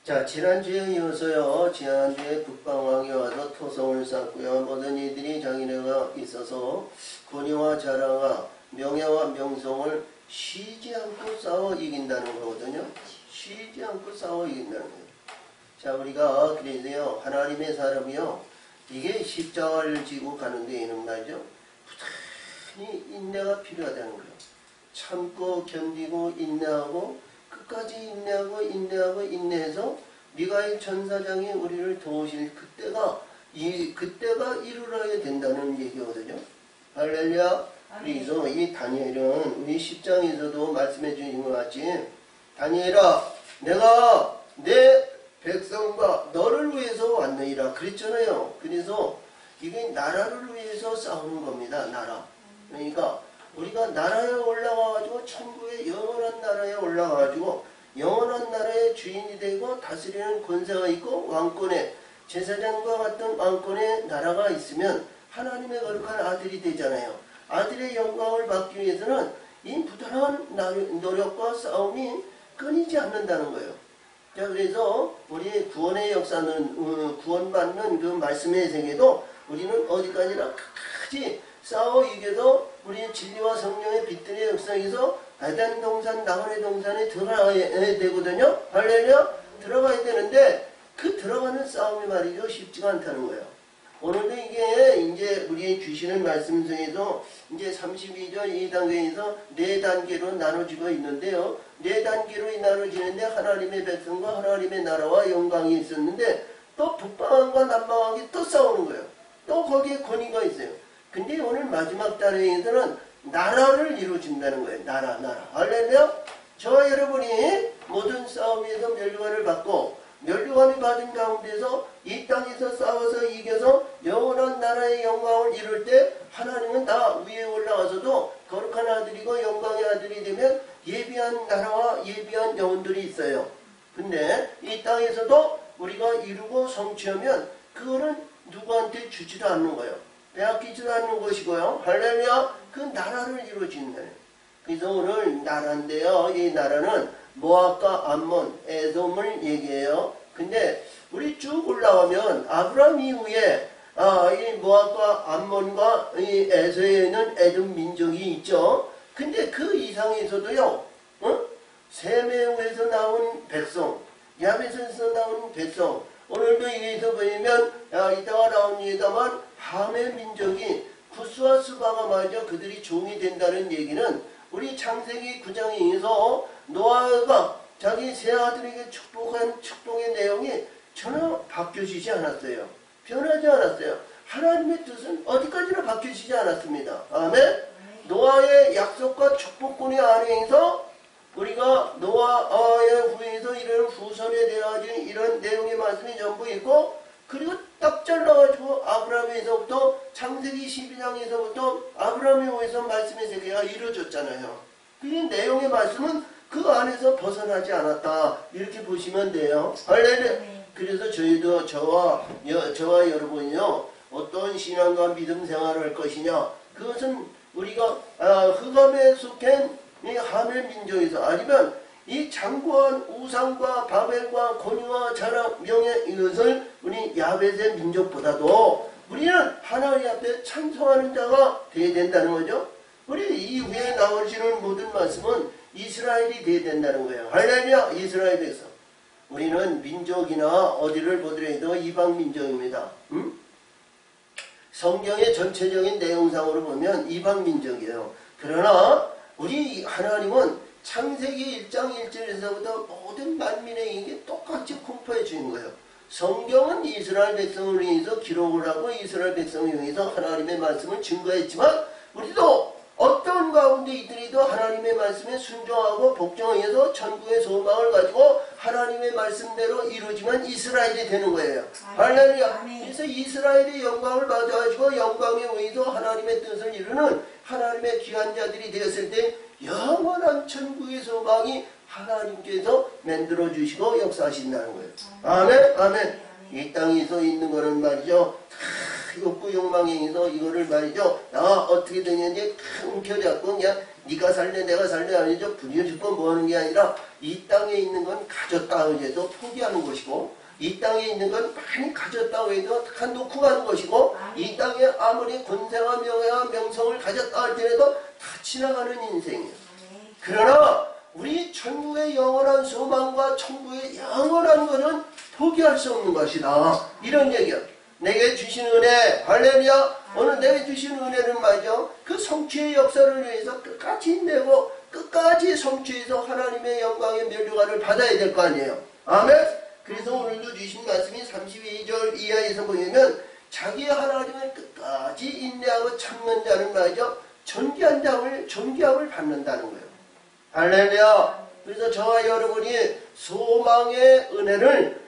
자, 지난주에 이어서요. 지난주에 북방왕이 와서 토성을 쌓고요. 모든 이들이 자기네가 있어서 권위와 자랑과 명예와 명성을 쉬지 않고 싸워 이긴다는 거거든요. 쉬지 않고 싸워 이긴다는 거예요. 자, 우리가 그래서요. 하나님의 사람이요. 이게 십자가를 지고 가는 데에는 말이죠. 부단히 인내가 필요하다는 거예요. 참고 견디고 인내하고 끝까지 인내하고 인내해서 미가엘 천사장이 우리를 도우실 그때가 이루어야 된다는 얘기거든요. 할렐루야. 그래서 이 다니엘은 우리 10장에서도 말씀해 주신 것 같이 다니엘아 내가 내 백성과 너를 위해서 왔느니라 그랬잖아요. 그래서 이게 나라를 위해서 싸우는 겁니다. 나라. 그러니까 우리가 나라에 올라가가지고 천국의 영원한 나라에 올라가가지고 영원한 나라의 주인이 되고 다스리는 권세가 있고 왕권의 제사장과 같은 왕권의 나라가 있으면 하나님의 거룩한 아들이 되잖아요. 아들의 영광을 받기 위해서는 이 부단한 노력과 싸움이 끊이지 않는다는 거예요. 자, 그래서 우리 구원의 역사는 구원받는 그 말씀의 세계도 우리는 어디까지나 끝까지 싸워 이겨서 우리 진리와 성령의 빛들의 역사에서 에덴 동산, 나그네 동산에 들어가야 되거든요. 할렐루야. 들어가야 되는데 그 들어가는 싸움이 말이죠. 쉽지가 않다는 거예요. 오늘도 이게 이제 우리 주시는 말씀 중에서 이제 32절 이 단계에서 네 단계로 나눠지고 있는데요. 네 단계로 나눠지는데 하나님의 백성과 하나님의 나라와 영광이 있었는데 또 북방왕과 남방왕이 또 싸우는 거예요. 또 거기에 권위가 있어요. 근데 오늘 마지막 단계에서는 나라를 이루어진다는 거예요. 나라. 할렐루야. 저와 여러분이 모든 싸움에서 면류관을 받고 면류관을 받은 가운데서 이 땅에서 싸워서 이겨서 영원한 나라의 영광을 이룰 때 하나님은 다 위에 올라가서도 거룩한 아들이고 영광의 아들이 되면 예비한 나라와 예비한 영혼들이 있어요. 근데 이 땅에서도 우리가 이루고 성취하면 그거는 누구한테 주지도 않는 거예요. 빼앗기지도 않는 것이고요. 할렐루야. 그 나라를 이루어지는 거예요. 그래서 오늘 나라인데요. 이 나라는 모압과 암몬, 에돔을 얘기해요. 근데 우리 쭉 올라가면 아브라함 이후에 이 모압과 암몬과 이 에서에는 에돔 민족이 있죠. 근데 그 이상에서도요. 세메에서 나온 백성, 야벳에서 나온 백성, 오늘도 여기서 보면 이따가 나옵니다만 함의 민족이 구스와 스바가 말이죠. 그들이 종이 된다는 얘기는 우리 창세기 9장에서 노아가 자기 세 아들에게 축복한 축복의 내용이 전혀 바뀌어지지 않았어요. 변하지 않았어요. 하나님의 뜻은 어디까지나 바뀌어지지 않았습니다. 아멘. 노아의 약속과 축복권의 아래에서 우리가 노아의 후에서 이런 후손에 대한 이런 내용의 말씀이 전부 있고 그리고 딱 잘라가지고 아브라함에서부터 창세기 12장에서부터 아브라함에 의해서 말씀의 세계가 이루어졌잖아요. 그 내용의 말씀은 그 안에서 벗어나지 않았다. 이렇게 보시면 돼요. 할렐루야. 그래서 저희도 저와 여러분이요. 어떤 신앙과 믿음 생활을 할 것이냐. 그것은 우리가 흑암에 속한 이 하멜 민족에서 아니면 이 장구한 우상과 바벨과 권위와 자랑 명예 이것을 우리 야벳의 민족보다도 우리는 하나님 앞에 찬송하는 자가 되어야 된다는 거죠. 우리 이후에 나오시는 모든 말씀은 이스라엘이 되어야 된다는 거예요. 할렐루야. 이스라엘에서 우리는 민족이나 어디를 보더라도 이방 민족입니다. 성경의 전체적인 내용상으로 보면 이방 민족이에요. 그러나 우리 하나님은 창세기 1장 1절에서부터 모든 만민에게 똑같이 공포해 주는 거예요. 성경은 이스라엘 백성을 위해서 기록을 하고 이스라엘 백성을 위해서 하나님의 말씀을 증거했지만 우리도 어떤 가운데 이들이도 하나님의 말씀에 순종하고 복종해서 천국의 소망을 가지고 하나님의 말씀대로 이루어지면 이스라엘이 되는 거예요. 할렐루야. 그래서 이스라엘의 영광을 받아가지고 영광에 의해서 하나님의 뜻을 이루는 하나님의 귀한 자들이 되었을 때 영원한 천국의 소망이 하나님께서 만들어주시고 역사하신다는 거예요. 아멘. 아멘. 이 땅에서 있는 거는 말이죠. 욕구 욕망에 의해서 이거를 말이죠. 어떻게 되냐니 움켜잡고 그냥 네가 살래 내가 살래 아니죠. 부딪히고 뭐 하는 게 아니라 이 땅에 있는 건 가졌다 해도 포기하는 것이고 이 땅에 있는 건 많이 가졌다고 해도 다 놓고 가는 것이고 이 땅에 아무리 권세와 명예와 명성을 가졌다 할지라도 다 지나가는 인생이에요. 그러나 우리 천국의 영원한 소망과 천국의 영원한 것은 포기할 수 없는 것이다. 이런 얘기야. 내게 주신 은혜, 할렐루야. 오늘 내게 주신 은혜는 말이죠. 그 성취의 역사를 위해서 끝까지 힘내고 끝까지 성취해서 하나님의 영광의 면류관을 받아야 될 거 아니에요. 아멘. 그래서 오늘도 주신 말씀이 32절 이하에서 보면 자기 하나님을 끝까지 인내하고 참는 자는 말이죠. 존귀함을 받는다는 거예요. 할렐루야. 그래서 저와 여러분이 소망의 은혜를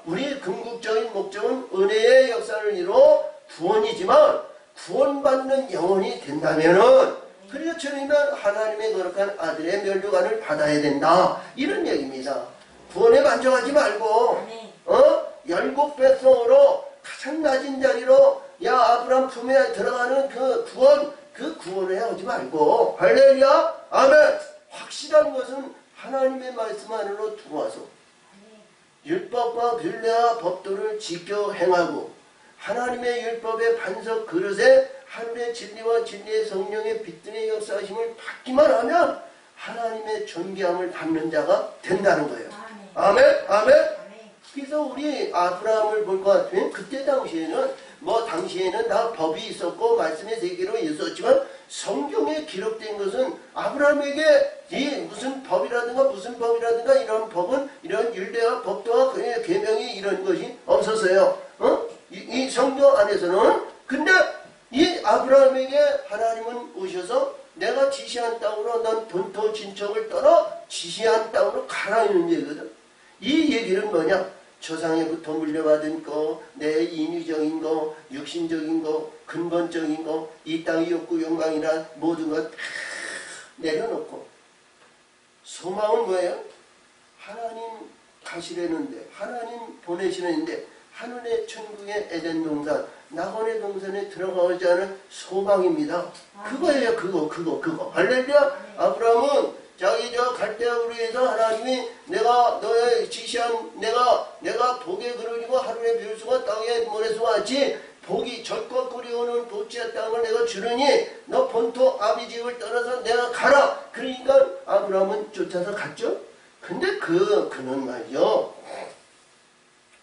우리 궁극적인 목적은 은혜의 역사를 이루어 구원이지만 구원받는 영혼이 된다면은 그렇다면 하나님의 거룩한 아들의 면류관을 받아야 된다. 이런 얘기입니다. 구원에 만족하지 말고 열국 백성으로 가장 낮은 자리로 아브라함 품에 들어가는 그 구원에 오지 말고 할렐루야. 아멘. 확실한 것은 하나님의 말씀 안으로 들어와서 율법과 균례와 법도를 지켜 행하고 하나님의 율법의 반석 그릇에 하늘의 진리와 진리의 성령의 빛들의 역사하심을 받기만 하면 하나님의 존귀함을 받는 자가 된다는 거예요. 아멘. 아멘. 그래서 우리 아브라함을 볼 것 같으면 그때 당시에는 다 법이 있었고 말씀의 세계로 있었지만 성경에 기록된 것은 아브라함에게 무슨 법이라든가 이런 법은 이런 율례와 법도와 계명이 이런 것이 없었어요. 이 성경 안에서는. 근데 이 아브라함에게 하나님은 오셔서 내가 지시한 땅으로 넌 본토 친척을 떠나 지시한 땅으로 가라 이런 얘기거든. 이 얘기는 뭐냐? 조상에부터 물려받은 거, 내 인위적인 거, 육신적인 거, 근본적인 거, 이 땅의 욕구 욕망이란 모든 것 다 내려놓고 소망은 뭐예요? 하나님 가시려는데 하나님 보내시는데 하늘의 천국의 에덴 동산 낙원의 동산에 들어가지 않은 소망입니다. 그거예요. 그거. 할렐루야. 아브라함은 자기 갈대아우르 에서 하나님이 내가 너의 지시한 내가 복의 그릇이고 하루의 멸수가 땅의 모래수가 같이 복이 젖과 꿀이 오는 도치의 땅을 내가 주르니 너 본토 아비집을 떠나서 내가 가라. 그러니까 아브라함은 쫓아서 갔죠. 근데 그는 말이요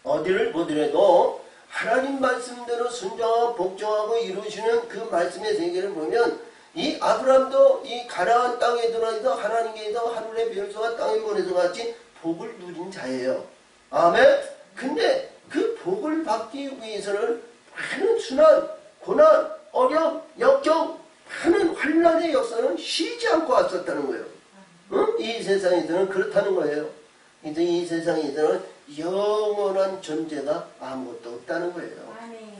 어디를 보더라도 하나님 말씀대로 순종하고 복종하고 이루시는 그 말씀의 세계를 보면 이 아브라함도 이 가나안 땅에 들어와서 하나님께서 하늘의 별소와 땅의 모래소 같이 복을 누린 자예요. 아멘. 근데 그 복을 받기 위해서는 많은 순환, 고난, 어려움, 역경, 많은 환란의 역사는 쉬지 않고 왔었다는 거예요. 이 세상에서는 그렇다는 거예요. 이제 이 세상에서는 영원한 존재가 아무것도 없다는 거예요.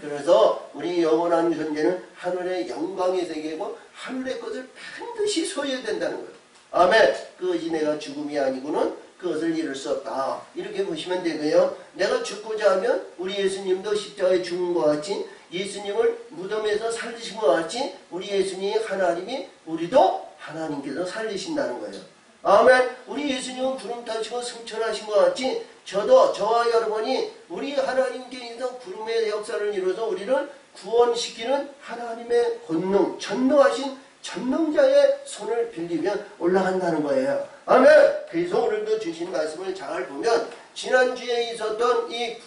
그래서 우리 영원한 존재는 하늘의 영광의 세계고 하늘의 것을 반드시 소유해야 된다는 거예요. 아멘. 그것이 내가 죽음이 아니고는 그것을 이룰 수 없다. 이렇게 보시면 되고요. 내가 죽고자 하면 우리 예수님도 십자가에 죽은 것 같이 예수님을 무덤에서 살리신 것 같이 우리 예수님이 하나님이 우리도 하나님께서 살리신다는 거예요. 아멘. 우리 예수님은 구름 타시고 승천하신 것 같이 저와 여러분이 우리 하나님께서 구름의 역사를 이루어서 우리를 구원시키는 하나님의 권능, 전능하신 전능자의 손을 빌리면 올라간다는 거예요. 아멘. 그래서 오늘도 주신 말씀을 잘 보면 지난주에 있었던 이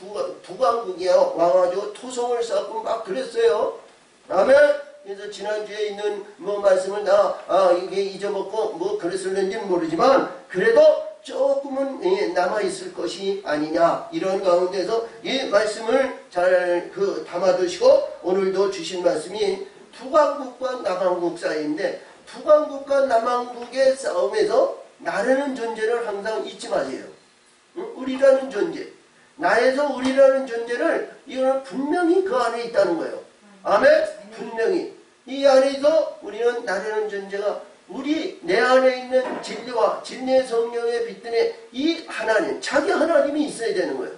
북왕국에 와가지고 토성을 쌓고 막 그랬어요. 아멘. 그래서 지난주에 있는 말씀을 이게 잊어먹고 그랬을는지는 모르지만 그래도 조금은 남아있을 것이 아니냐 이런 가운데서 이 말씀을 잘 담아두시고 오늘도 주신 말씀이 북왕국과 남왕국 사이인데 북왕국과 남왕국의 싸움에서 나라는 존재를 항상 잊지 마세요. 우리라는 존재, 나에서 우리라는 존재를 이거는 분명히 그 안에 있다는 거예요. 아멘. 분명히 이 안에서 우리는 나라는 존재가 내 안에 있는 진리와 진리의 성령의 빛들에 이 하나님, 자기 하나님이 있어야 되는 거예요.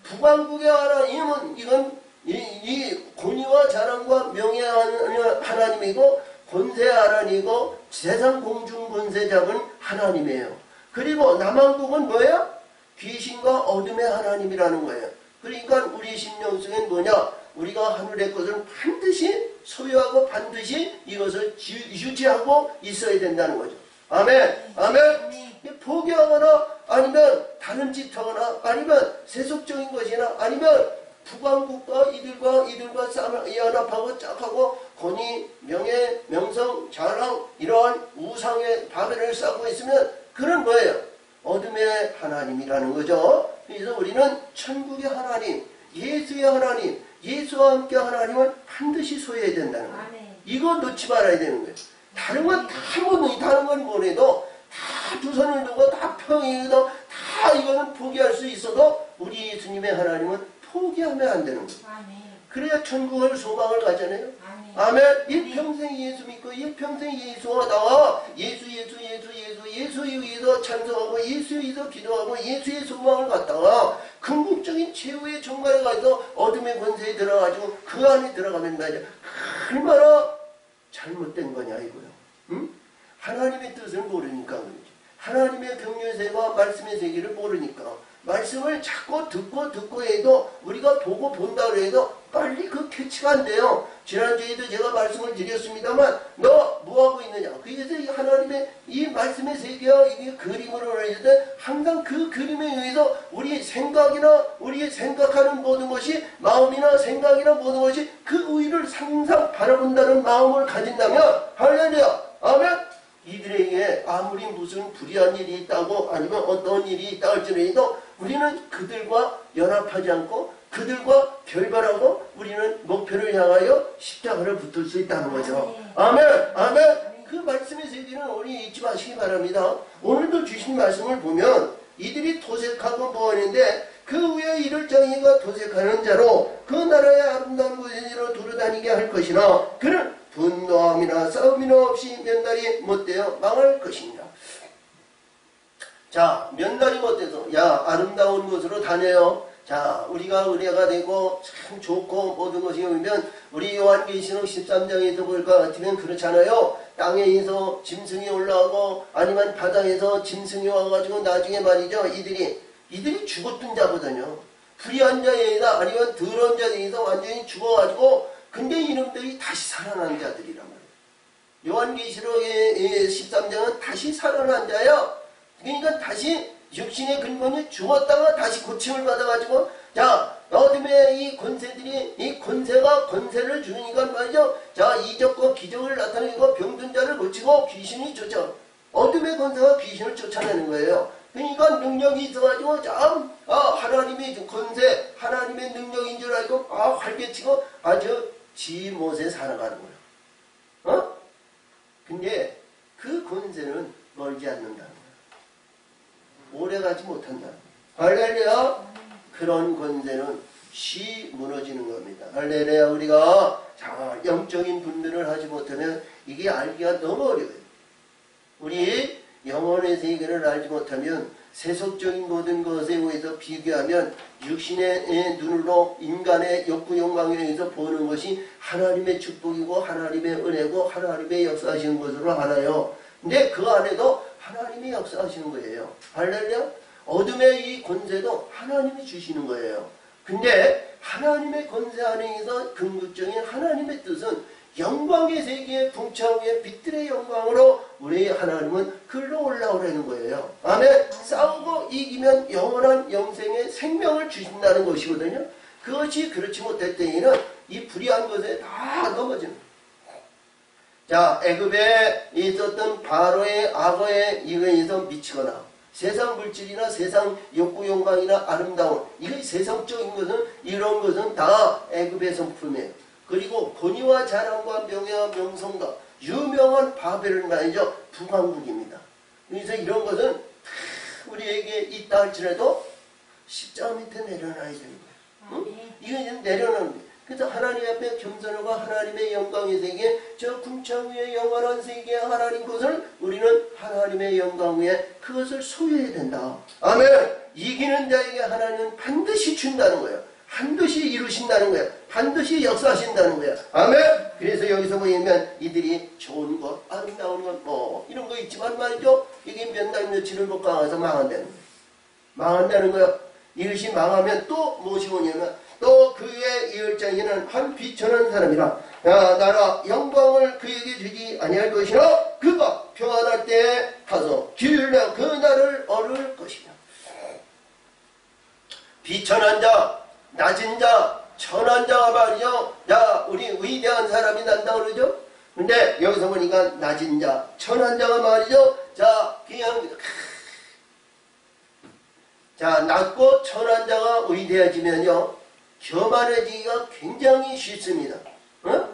북왕국의 하나님은 이건 이 권위와 자랑과 명예하는 하나님이고 권세 하나님이고 세상 공중 권세 잡은 하나님이에요. 그리고 남한국은 뭐예요? 귀신과 어둠의 하나님이라는 거예요. 그러니까 우리 심령 속엔 뭐냐? 우리가 하늘의 것을 반드시 소유하고 반드시 이것을 유지하고 있어야 된다는 거죠. 아멘. 아멘. 포기하거나 아니면 다른 짓 하거나 아니면 세속적인 것이나 아니면 북왕국과 이들과 연합하고 짝하고 권위, 명예, 명성, 자랑 이러한 우상의 바벨을 쌓고 있으면 그런 뭐예요? 어둠의 하나님이라는 거죠. 그래서 우리는 천국의 하나님, 예수의 하나님, 예수와 함께 하나님을 반드시 소유해야 된다는 거예요. 이거 놓지 말아야 되는 거예요. 다른 건 다 못해. 다른 건 뭐래도 다 두 손을 두고 다 평이도 다 이거는 포기할 수 있어도 우리 예수님의 하나님은 포기하면 안 되는 거예요. 그래야 천국을 소망을 가잖아요. 아멘. 일평생 예수 믿고 일평생 예수와 나와 예수에 의해서 찬송하고 예수에 의해서 기도하고 예수의 소망을 갖다가 궁극적인 최후의 정갈에 가서 어둠의 권세에 들어가지고 그 안에 들어가면 말이야. 얼마나 잘못된 거냐 이거요. 응? 하나님의 뜻을 모르니까 그러지. 하나님의 경륜의 세계와 말씀의 세계를 모르니까 말씀을 자꾸 듣고 해도 우리가 보고 본다 그래도 빨리 그 캐치가 안 돼요. 지난주에도 제가 말씀을 드렸습니다만 너 뭐하고 있느냐. 그래서 이 하나님의 이 말씀의 세계와 이게 그림으로 해야 돼. 항상 그 그림에 의해서 우리 생각이나 우리 생각하는 모든 것이 마음이나 생각이나 모든 것이 그 의를 항상 바라본다는 마음을 가진다면 할렐루야. 아멘. 이들에게 아무리 무슨 불의한 일이 있다고 아니면 어떤 일이 있다 할지라도 우리는 그들과 연합하지 않고 그들과 결별하고 우리는 목표를 향하여 십자가를 붙을 수 있다는 거죠. 아멘. 아멘. 그 말씀의 세계는 우리 잊지 마시기 바랍니다. 오늘도 주신 말씀을 보면 이들이 도색하고 뭐하는데 그 위에 이를 정의가 도색하는 자로 그 나라의 아름다운 곳으로 두루다니게 할 것이나 그는 분노함이나 싸움이나 없이 몇 날이 못되어 망할 것입니다. 자, 몇 날이 못돼서 야 아름다운 곳으로 다녀요. 자, 우리가 은혜가 되고 참 좋고 모든 것이 오면 우리 요한계시록 13장에서 볼 것 같으면 그렇잖아요. 땅에서 짐승이 올라오고 아니면 바다에서 짐승이 와가지고 나중에 말이죠. 이들이 죽었던 자거든요. 불의한 자에 의해서 아니면 더러운 자에 의해서 완전히 죽어가지고 근데 이놈들이 다시 살아난 자들이란 말이에요. 요한계시록의 13장은 다시 살아난 자예요. 그러니까 다시 육신의 근본이 죽었다가 다시 고침을 받아가지고 자 어둠의 이 권세들이 이 권세가 권세를 주니까 말이죠. 자 이적과 기적을 나타내고 병든 자를 고치고 귀신이 쫓아 어둠의 권세가 귀신을 쫓아내는 거예요. 그러니까 능력이 있어가지고 참 하나님의 권세 하나님의 능력인 줄 알고 활개치고 아주 지 못에 살아가는 거예요. 근데 그 권세는 멀지 않는다는 거예요. 오래가지 못한다. 할렐루야. 그런 권세는 쉬 무너지는 겁니다. 할렐루야. 우리가 자 영적인 분별을 하지 못하면 이게 알기가 너무 어려워요. 우리 영혼의 세계를 알지 못하면 세속적인 모든 것에 의해서 비교하면 육신의 눈으로 인간의 욕구 욕망에 의해서 보는 것이 하나님의 축복이고 하나님의 은혜고 하나님의 역사하시는 것으로 알아요. 근데 그 안에도 하나님이 역사하시는 거예요. 할렐루야. 어둠의 이 권세도 하나님이 주시는 거예요. 근데 하나님의 권세 안에서 궁극적인 하나님의 뜻은 영광의 세계의 풍차후의 빛들의 영광으로 우리 하나님은 글로 올라오라는 거예요. 아멘. 싸우고 이기면 영원한 영생의 생명을 주신다는 것이거든요. 그것이 그렇지 못할 때에는 이 불의한 것에 다 넘어지는 거예요. 자, 애굽에 있었던 바로의 악어에 의해서 미치거나 세상 물질이나 세상 욕구 욕망이나 아름다움 이거 세상적인 것은 이런 것은 다 애굽의 성품이에요. 그리고 권위와 자랑과 명예와 명성과 유명한 바벨을 말이죠. 북왕국입니다. 그래서 이런 것은 우리에게 있다 할지라도 십자가 밑에 내려놔야 되는 거예요. 응? 이거 내려놓는 거예요. 그래서 하나님 앞에 겸손하고 하나님의 영광의 세계 저 궁창 위의 영원한 세계 하나님 것을 우리는 하나님의 영광 위에 그것을 소유해야 된다. 아멘. 이기는 자에게 하나님은 반드시 준다는 거예요. 반드시 이루신다는 거야. 반드시 역사하신다는 거야. 아멘. 그래서 여기서 보면 이들이 좋은 것, 아름다운 것, 뭐 이런 거 있지만 말이죠. 이게 몇 날 며칠을 못 가서 망한다는 거야. 망한다는 거야. 이것이 망하면 또 무엇이 오냐면 또 그의 이을장에는 한 비천한 사람이라 나라 영광을 그에게 주지 아니할 것이나 그가 평안할 때에 가서 길러 그 날을 얻을 것이냐. 비천한 자, 낮은 자, 천한 자가 말이죠. 야, 우리 위대한 사람이 난다 그러죠. 근데 여기서 보니까 낮은 자, 천한 자가 말이죠. 자, 그냥 자, 낮고 천한 자가 위대해지면요, 교만해지기가 굉장히 쉽습니다. 어?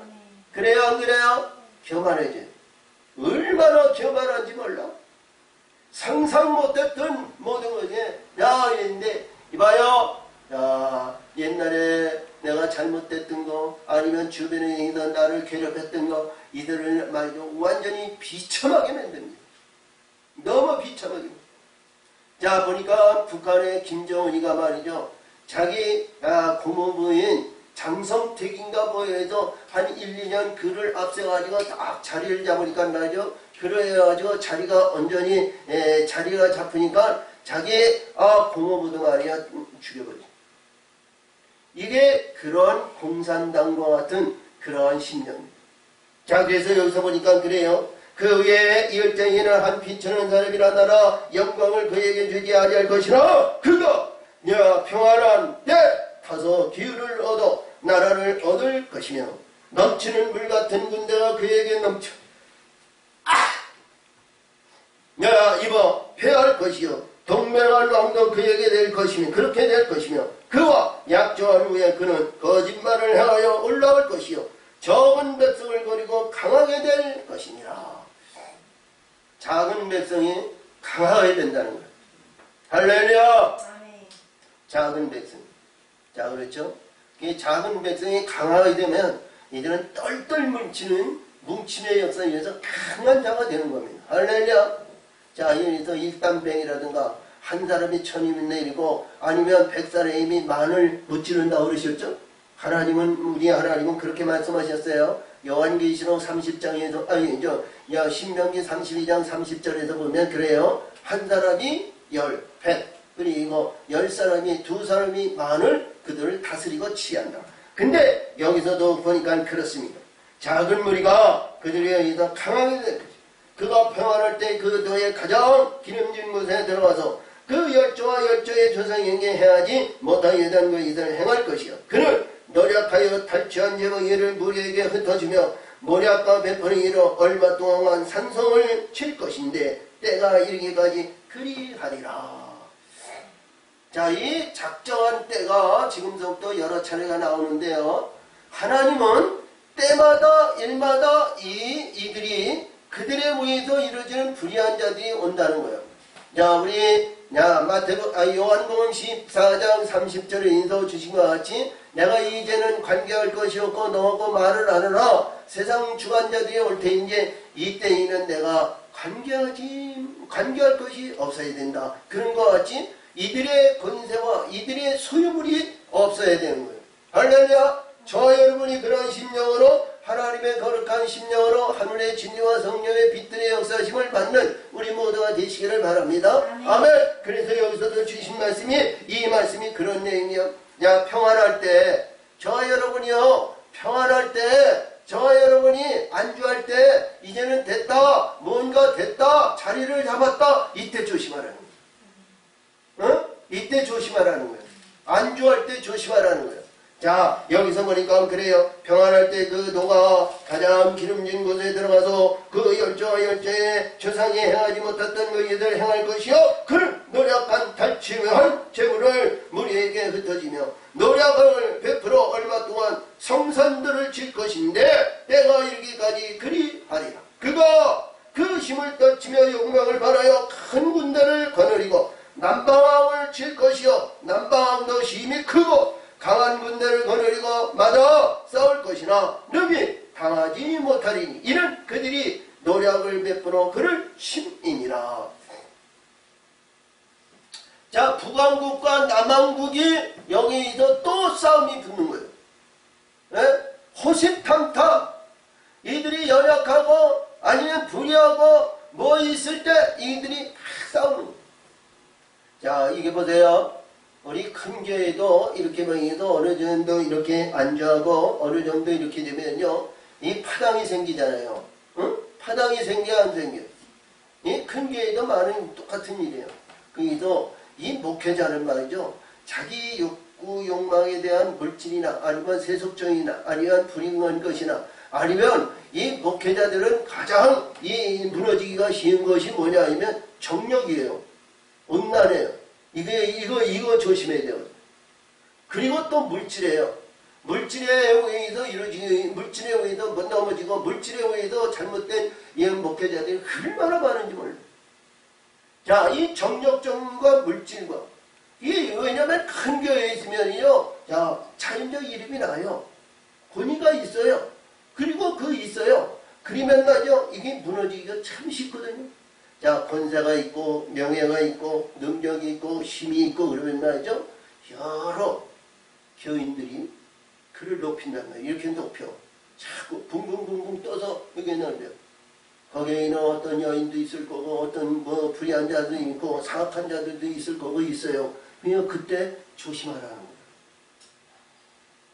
그래요, 안 그래요? 교만해져. 얼마나 교만한지 몰라. 상상 못했던 모든 것이, 야, 이랬는데, 이봐요. 야, 옛날에 내가 잘못했던 거, 아니면 주변에 있던 나를 괴롭혔던 거, 이들을 말이죠, 완전히 비참하게 만듭니다. 너무 비참하게 만듭니다. 자, 보니까 북한의 김정은이가 말이죠, 자기 고모부인 장성택인가 뭐해서 한 1, 2년 그를 앞세가지고 딱 자리를 잡으니까 말이죠, 그래가지고 자리가 온전히 자리가 잡으니까 자기 고모부도 말이야 죽여버려. 이게 그런 공산당과 같은 그러한 심령입니다. 자, 그래서 여기서 보니까 그래요. 그 외에 이을장에는 한 비천한 사람이라 나라 영광을 그에게 주지 아니할 것이나 그가 평안한 때 가서 기후를 얻어 나라를 얻을 것이며 넘치는 물 같은 군대가 그에게 넘쳐 이봐 패할 것이요 동맹할 왕도 그에게 될 것이며 그렇게 될 것이며 그와 약조한 후에 그는 거짓말을 행하여 올라올 것이요 적은 백성을 거리고 강하게 될 것이니라. 작은 백성이 강하게 된다는 거예요. 할렐루야. 작은 백성. 자, 그렇죠? 이 작은 백성이 강하게 되면 이들은 똘똘 뭉치는 뭉침의 역사에 의해서 강한 자가 되는 겁니다. 할렐루야. 자, 여기서 일단병이라든가 한 사람이 1000이면 내리고 아니면 100사람이 만을 무찌른다 그러셨죠? 우리 하나님은 그렇게 말씀하셨어요. 요한계시록 30장에서 신명기 32장 30절에서 보면 그래요. 한 사람이 100 그리고 10사람이 2사람이 만을 그들을 다스리고 치한다. 근데 여기서도 보니까 그렇습니다. 작은 무리가 그들에 의해서 강하게 될 것이다. 그가 평안할 때 그 너의 가장 기름진 곳에 들어가서 그 열조와 열조의 조상에게 행하지 못하였던 그 이들을 행할 것이요. 그는 노력하여 탈취한 제목이를 무리에게 흩어주며 모략과 베풀이로 얼마 동안 산성을 칠 것인데 때가 이르기까지 그리하리라. 자, 이 작정한 때가 지금부터 여러 차례가 나오는데요. 하나님은 때마다 일마다 이들이 그들에 의해서 이루어지는 불의한 자들이 온다는 거예요. 자, 우리 요한복음 14장 30절에 인도 주신 것 같이 내가 이제는 관계할 것이 없고 너하고 말을 하느라 세상 주관자들이 올 테인데 이때에는 내가 관계할 것이 없어야 된다. 그런 것 같이 이들의 권세와 이들의 소유물이 없어야 되는 거예요. 할렐루야. 저와 여러분이 그러한 심령으로 하나님의 거룩한 심령으로 하늘의 진리와 성령의 빛들의 역사심을 받는 우리 모두가 되시기를 바랍니다. 아멘. 그래서 여기서도 주신 말씀이 이 말씀이 그런 내용이요. 야, 평안할 때 저와 여러분이요, 평안할 때 저와 여러분이 안주할 때 이제는 됐다, 뭔가 됐다, 자리를 잡았다, 이때 조심하라는 거예요. 어? 이때 조심하라는 거예요. 안주할 때 조심하라는 거예요. 자, 여기서 보니까 그래요. 평안할 때 그 노가 가장 기름진 곳에 들어가서 그 열조와 열조의 조상이 행하지 못했던 그 일을 행할 것이요. 그는 노력한 탈취한 재물을 무리에게 흩어지며 노력을 베풀어 얼마 동안 성산들을 칠 것인데 때가 이르기까지 그리하리라. 그가 그 힘을 떨치며 용명을 바라여 큰 군대를 거느리고 남방왕을 칠 것이요. 남방왕도 힘이 크고 강한 군대를 거느리고 마다 싸울 것이나 능히 당하지 못하리니 이는 그들이 노력을 베풀어 그를 심이니라. 자, 북왕국과 남왕국이 여기서 또 싸움이 붙는 거예요. 예? 호시탐탐 이들이 연약하고 아니면 불의하고 뭐 있을 때 이들이 싸우는 거예요. 자, 이게 보세요. 우리 큰 교회도 이렇게 보이도 어느 정도 이렇게 안주하고 어느 정도 이렇게 되면요, 이 파당이 생기잖아요. 응? 파당이 생겨 안 생겨? 이 큰 교회도 많은 똑같은 일이에요. 그래도 이 목회자는 말이죠, 자기 욕구 욕망에 대한 물질이나 아니면 세속적이나 아니면 불행한 것이나 아니면 이 목회자들은 가장 이 무너지기가 쉬운 것이 뭐냐 하면 정력이에요. 음란해요. 이거 조심해야 돼요. 그리고 또 물질이에요. 물질에 의해서 물질에 의해서 넘어지고 물질에 의해서 잘못된 이 목회자들이 얼마나 많은지 몰라요. 자, 이 정력점과 물질과 이게 왜냐면 큰 교회에 있으면요, 자, 자연적 이름이 나요. 권위가 있어요. 그리고 있어요. 그러면 말이죠, 이게 무너지기가 참 쉽거든요. 자, 권세가 있고 명예가 있고 능력이 있고 힘이 있고 그러면 말이죠, 여러 교인들이 그를 높인단 말이에요. 이렇게 높여 자꾸 붕붕붕붕 떠서 여기에 넣는데요. 거기에는 어떤 여인도 있을 거고 어떤 뭐 불의한 자도 있고 사악한 자들도 있을 거고 있어요. 그냥 그때 조심하라는 거예요.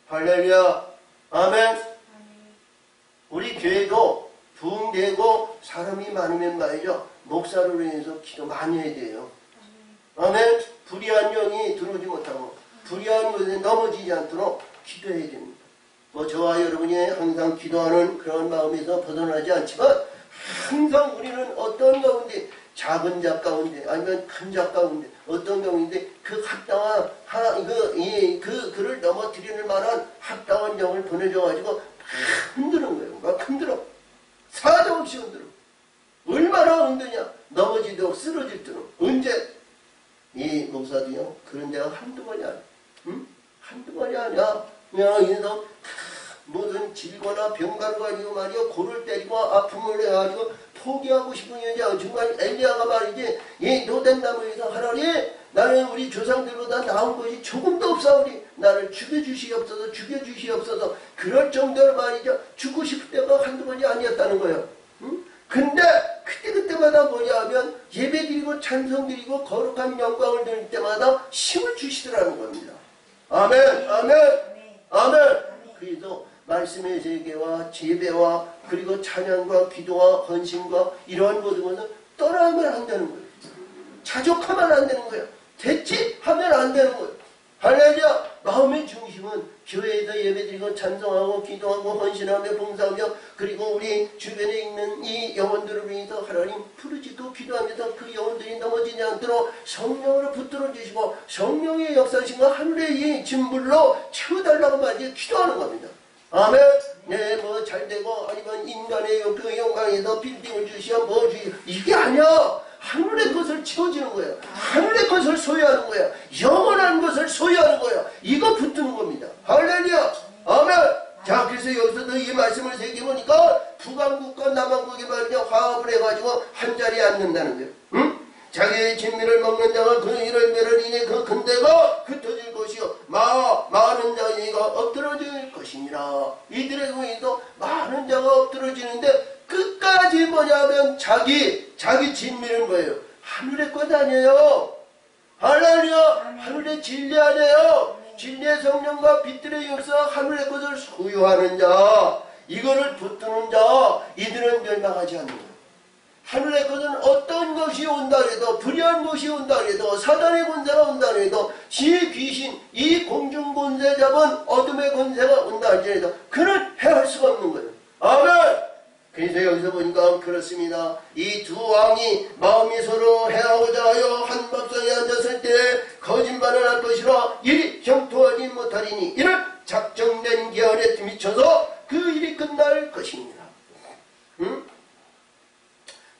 할렐루야. 아멘. 우리 교회도 부흥되고 사람이 많으면 말이죠, 목사로 인해서 기도 많이 해야 돼요. 아멘. 불의한 영이 들어오지 못하고 불의한 것에 넘어지지 않도록 기도해야 됩니다. 뭐 저와 여러분이 항상 기도하는 그런 마음에서 벗어나지 않지만 항상 우리는 어떤 가운데, 작은 자 가운데 아니면 큰 자 가운데 어떤 가운데 그 합당한 그를 넘어뜨리는 만한 합당한 영을 보내줘가지고 흔드는 거예요. 막 흔들어. 사정없이 흔들어. 얼마나 흔드냐. 넘어지도록 쓰러질도록. 언제? 이 목사도요, 그런 데가 한두 번이 아니야. 응? 한두 번이 아니야. 그냥 인성 무슨 질거나 병가루 가지고 말이야, 골을 때리고 아픔을 해가지고 포기하고 싶은 여자. 정말 엘리야가 말이지, 이 노덴나무에서 하나님, 나는 우리 조상들보다 나은 것이 조금도 없사오니 나를 죽여주시옵소서. 그럴 정도로 말이죠, 죽고 싶을 때가 한두 번이 아니었다는 거예요. 응? 근데 그때마다 뭐냐 하면 예배 드리고 찬송 드리고 거룩한 영광을 드릴 때마다 힘을 주시더라는 겁니다. 아멘. 아멘. 아멘. 그래서 말씀의 세계와 예배와 그리고 찬양과 기도와 헌신과 이러한 모든 것은 떠나면 안 되는 거예요. 자족하면 안 되는 거예요. 대치하면 안 되는 거예요. 할렐루야. 마음의 중심은 교회에서 예배드리고 찬송하고 기도하고 헌신하며 봉사하며 그리고 우리 주변에 있는 이 영혼들을 위해서 하나님 부르짖고 기도하면서 그 영혼들이 넘어지지 않도록 성령으로 붙들어 주시고 성령의 역사신과 하늘의 이 진물로 채워달라고 말이지 기도하는 겁니다. 아멘. 네, 뭐 잘되고 아니면 인간의 그 영광에서 빌딩을 주시어 뭐 주시어 이게 아니야. 하늘의 것을 채워주는 거예요. 하늘의 것을 소유하는 거예요. 영원한 것을 소유하는 거예요. 이거 붙드는 겁니다. 할렐루야. 아멘. 자, 그래서 여기서도 이 말씀을 새겨보니까 북왕국과 남왕국이 말이죠, 화합을 해가지고 한 자리에 앉는다는 거예요. 응? 자기의 진미를 먹는 자가 그 일을 멸을 인해 그 근대가 흩어질 것이요 많은 자가 엎드러질 것이니라. 이들의 의도 많은 자가 엎드러지는데 끝까지 뭐냐면 자기 진미는 뭐예요? 하늘의 것 아니에요. 할렐루야. 하늘의 진리 아니에요. 진리의 성령과 빛들의 역사 하늘의 것을 소유하는 자, 이거를 붙드는 자, 이들은 멸망하지 않는 거예요. 하늘의 것은 어떤 것이 온다 해도, 불의한 것이 온다 해도, 사단의 권세가 온다 해도, 지의 귀신, 이 공중 권세 잡은 어둠의 권세가 온다 할지라도 그는 해할 수가 없는 거예요. 아멘. 그래서 여기서 보니까 그렇습니다. 이 두 왕이 마음이 서로 해하고자 하여 한 밥상에 앉았을 때 거짓말을 할 것이라 일이 형통하지 못하리니 이를 작정된 기한에 미쳐서 그 일이 끝날 것입니다. 응?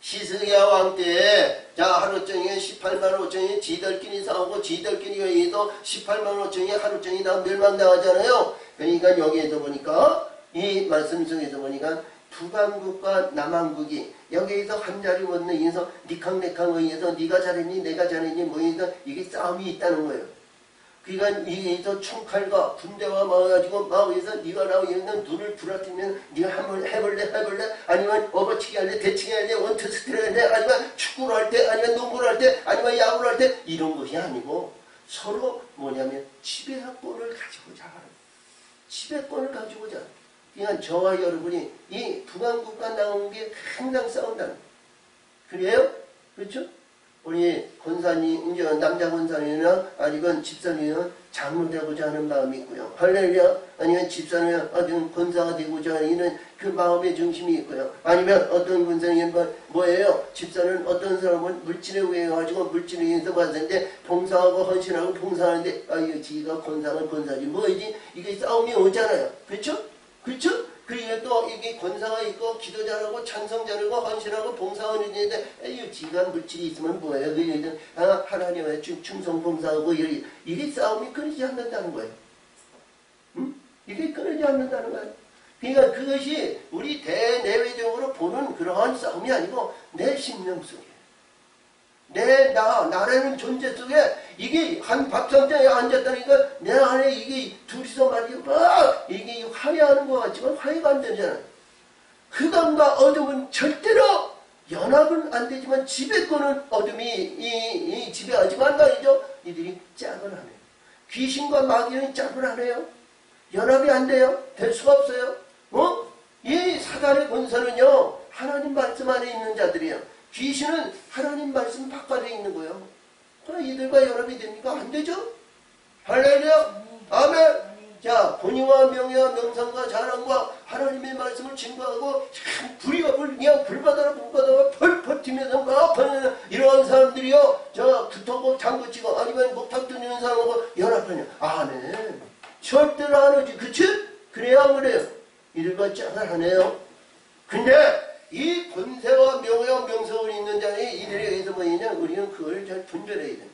시스기야 왕 때에 하루정에 18만 5천이 지들끼리 싸우고 지들끼리 의해서 18만 5천이 하루정이 다 멸망당하잖아요. 그러니까 여기에서 보니까 이 말씀 속에서 보니까 북한국과 남한국이 여기에서 한 자리 얻는 인서 니캉네캉 의해서 네가 잘했니 내가 잘했니 뭐해서 이게 싸움이 있다는 거예요. 그러니까 이게서 총칼과 군대와 모아가지고 마을에서 네가 나오고 있는 눈을 부라뜨면 네가 한번 해볼래 아니면 업어치기 할래 대치기 할래 원투스트를 할래 아니면 축구를 할 때 아니면 농구를 할 때 아니면 야구를 할 때 이런 것이 아니고 서로 뭐냐면 지배권을 가지고자 지배권을 가지고자 그러니까 저와 여러분이 이 북한국과 남한국이 항상 싸운다는 그래요? 그렇죠? 우리 권사님, 이제 남자 권사님이나 아니면 집사님은 장로되고자 하는 마음이 있고요. 할렐루야. 아니면 집사님은 어떤 권사가 되고자 하는 그 마음의 중심이 있고요. 아니면 어떤 권사님은 뭐예요? 집사는 어떤 사람은 물질에 의해가지고 물질에 의해서 봤는데 봉사하고 헌신하고 봉사하는데 아유 지가 권사는 권사지 뭐이지 이게 싸움이 오잖아요. 그렇죠? 그렇죠? 그리고 또 이게 권사가 있고 기도 잘하고 찬송 잘하고 헌신하고 봉사하는 일인데 에휴 지가 물질이 있으면 뭐예요? 그 하나님의 충성 봉사하고 이게 싸움이 끊이지 않는다는 거예요. 응? 이게 끊이지 않는다는 거예요. 그러니까 그것이 우리 대내외적으로 보는 그러한 싸움이 아니고 내 심령 속에 나라는 존재 속에 이게 한 밥상자에 앉았다니까 내 안에 이게 둘이서 말이고 이게 화해하는 것 같지만 화해가 안 되잖아요. 흑암과 어둠은 절대로 연합은 안 되지만 지배권은 어둠이 이 지배하지만 말이죠. 이들이 짝을 하네요. 귀신과 마귀는 짝을 하네요. 연합이 안 돼요. 될 수가 없어요. 이 사단의 권세는요. 하나님 말씀 안에 있는 자들이에요. 귀신은 하나님 말씀 바깥에 있는 거예요. 그럼 이들과 연합이 됩니까? 안 되죠? 할렐루야! 아멘! 자, 권위와 명예와 명성과 자랑과 하나님의 말씀을 증거하고 불이가 그냥 불바다라 펄펄 튀면서 막 이러한 사람들이요. 붙어고 장구치고 아니면 목탁 뜯는 사람하고 연합하냐. 아멘. 절대로 안 하지. 그치? 그래야 안 그래요? 이들과 짝을 하네요. 근데 이 권세와 명예와 명성을 있는 자에 이들에 의해서 뭐냐 우리는 그걸 잘 분별해야 됩니다.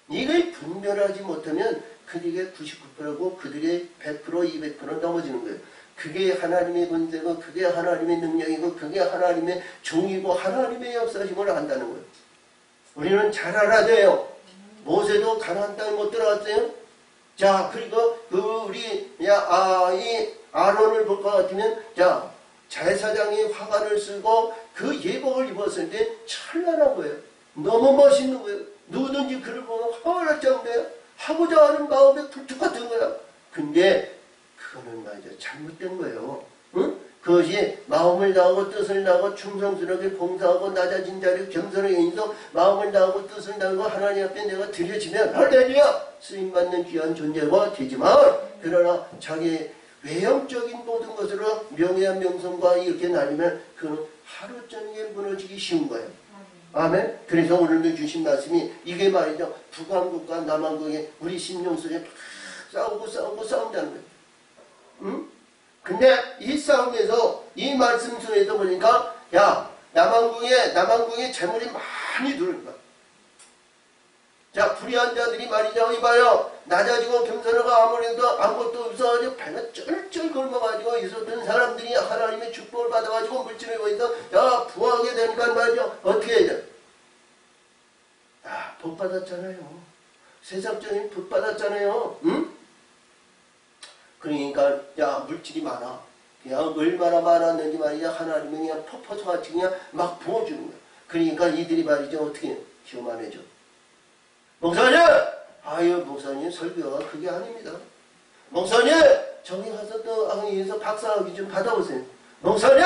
이걸 분별하지 못하면 그들의 99%고 그들의 100% 200% 넘어지는 거예요. 그게 하나님의 권세고 그게 하나님의 능력이고 그게 하나님의 종이고 하나님의 역사심을 안다는 거예요. 우리는 잘 알아야 돼요. 모세도 가나안 땅에 못 들어갔어요. 자 그리고 우리 이 아론을 볼 것 같으면 제사장이 화관을 쓰고 그 예복을 입었을 때 찬란한 거예요. 너무 멋있는 거예요. 누구든지 그를 보면 화가 정도예요. 하고자 하는 마음에 불뚝 같은 거야. 근데 그거는 말이죠. 잘못된 거예요. 응? 그것이 마음을 다하고 뜻을 다하고 충성스럽게 봉사하고 낮아진 자리 겸손하게 인도 마음을 다하고 뜻을 다하고 하나님 앞에 내가 드려지면 할렐루야 쓰임받는 귀한 존재가 되지만 그러나 자기 외형적인 모든 것으로 명예와 명성과 이렇게 나뉘면 그는 하루 저녁에 무너지기 쉬운 거예요. 아멘. 그래서 오늘도 주신 말씀이 이게 말이죠. 북한국과 남한국이 우리 심령 속에 싸운다는 거예요. 응? 근데 이 싸움에서 이 말씀 속에서 보니까 남한국에 재물이 많이 들어온 거야. 자, 불의한 자들이 말이죠. 이봐요. 낮아지고 겸손하고 아무래도 아무것도 없어가지고 배가 쩔쩔 굶어가지고 있었던 사람들이 하나님의 축복을 받아가지고 물질을 보니까 부하게 되니까 말이죠. 어떻게 해야 돼? 복 받았잖아요. 세상적인 복 받았잖아요. 응? 그러니까 물질이 많아. 그냥 얼마나 많았는지 말이죠. 하나님이 그냥 퍼퍼서같이 그냥 막 부어주는 거야. 그러니까 이들이 말이죠. 어떻게 해? 교만해져. 목사님! 목사님 설교가 그게 아닙니다. 목사님! 저기 가서 또 항의해서 박사학위 좀 받아오세요. 목사님!